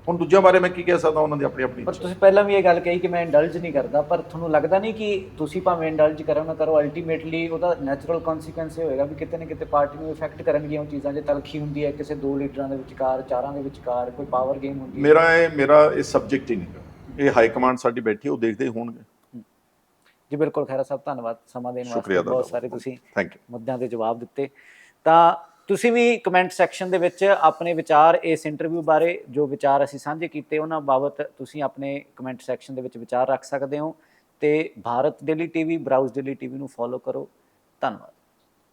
ਹੁਣ ਦੂਜਿਆਂ ਬਾਰੇ ਮੈਂ ਕੀ ਕਹਿ ਸਕਦਾ, ਉਹਨਾਂ ਦੀ ਆਪਣੀ
ਪਰ ਤੁਸੀਂ ਪਹਿਲਾਂ ਵੀ ਇਹ ਗੱਲ ਕਹੀ ਕਿ ਮੈਂ ਇੰਡਲਜ ਨਹੀਂ ਕਰਦਾ, ਪਰ ਤੁਹਾਨੂੰ ਲੱਗਦਾ ਨਹੀਂ ਕਿ ਤੁਸੀਂ ਭਾਵੇਂ ਇੰਡਲਜ ਕਰੋ ਨਾ ਕਰੋ, ਅਲਟੀਮੇਟਲੀ ਉਹਦਾ ਨੈਚੁਰਲ ਕਨਸੀਕੁਐਂਸ ਇਹ ਹੋਏਗਾ ਵੀ ਕਿਤੇ ਨਾ ਕਿਤੇ ਪਾਰਟੀ ਨੂੰ ਇਫੈਕਟ ਕਰਨਗੀਆਂ ਉਹ ਚੀਜ਼ਾਂ। ਜੇ ਤਲਖੀ ਹੁੰਦੀ ਹੈ ਕਿਸੇ ਦੋ ਲੀਡਰਾਂ ਦੇ ਵਿਚਕਾਰ, ਚਾਰਾਂ ਦੇ ਵਿਚਕਾਰ, ਕੋਈ ਪਾਵਰ ਗੇਮ ਹੁੰਦੀ ਹੈ।
ਮੇਰਾ ਇਹ ਸਬਜੈਕਟ ਹੀ ਨਹੀਂ। ਇਹ ਹਾਈ ਕਮਾਂਡ ਸਾਡੀ ਬੈਠੀ, ਉਹ ਦੇਖਦੇ ਹੀ ਹੋਣਗੇ।
ਜੀ ਬਿਲਕੁਲ ਖਹਿਰਾ ਸਾਹਿਬ, ਧੰਨਵਾਦ ਸਮਾਂ ਦੇਣ ਵਾਸਤੇ। ਬਹੁਤ ਸਾਰੇ ਤੁਸੀਂ ਮੁੱਦਿਆਂ ਦੇ ਜਵਾਬ ਦਿੱਤੇ। ਤਾਂ ਤੁਸੀਂ ਵੀ ਕਮੈਂਟ ਸੈਕਸ਼ਨ ਦੇ ਵਿੱਚ ਆਪਣੇ ਵਿਚਾਰ ਇਸ ਇੰਟਰਵਿਊ ਬਾਰੇ, ਜੋ ਵਿਚਾਰ ਅਸੀਂ ਸਾਂਝੇ ਕੀਤੇ ਉਹਨਾਂ ਬਾਬਤ ਤੁਸੀਂ ਆਪਣੇ ਕਮੈਂਟ ਸੈਕਸ਼ਨ ਦੇ ਵਿੱਚ ਵਿਚਾਰ ਰੱਖ ਸਕਦੇ ਹੋ। ਤੇ Bharat daily TV, browse daily TV ਨੂੰ ਫੋਲੋ ਕਰੋ। ਧੰਨਵਾਦ।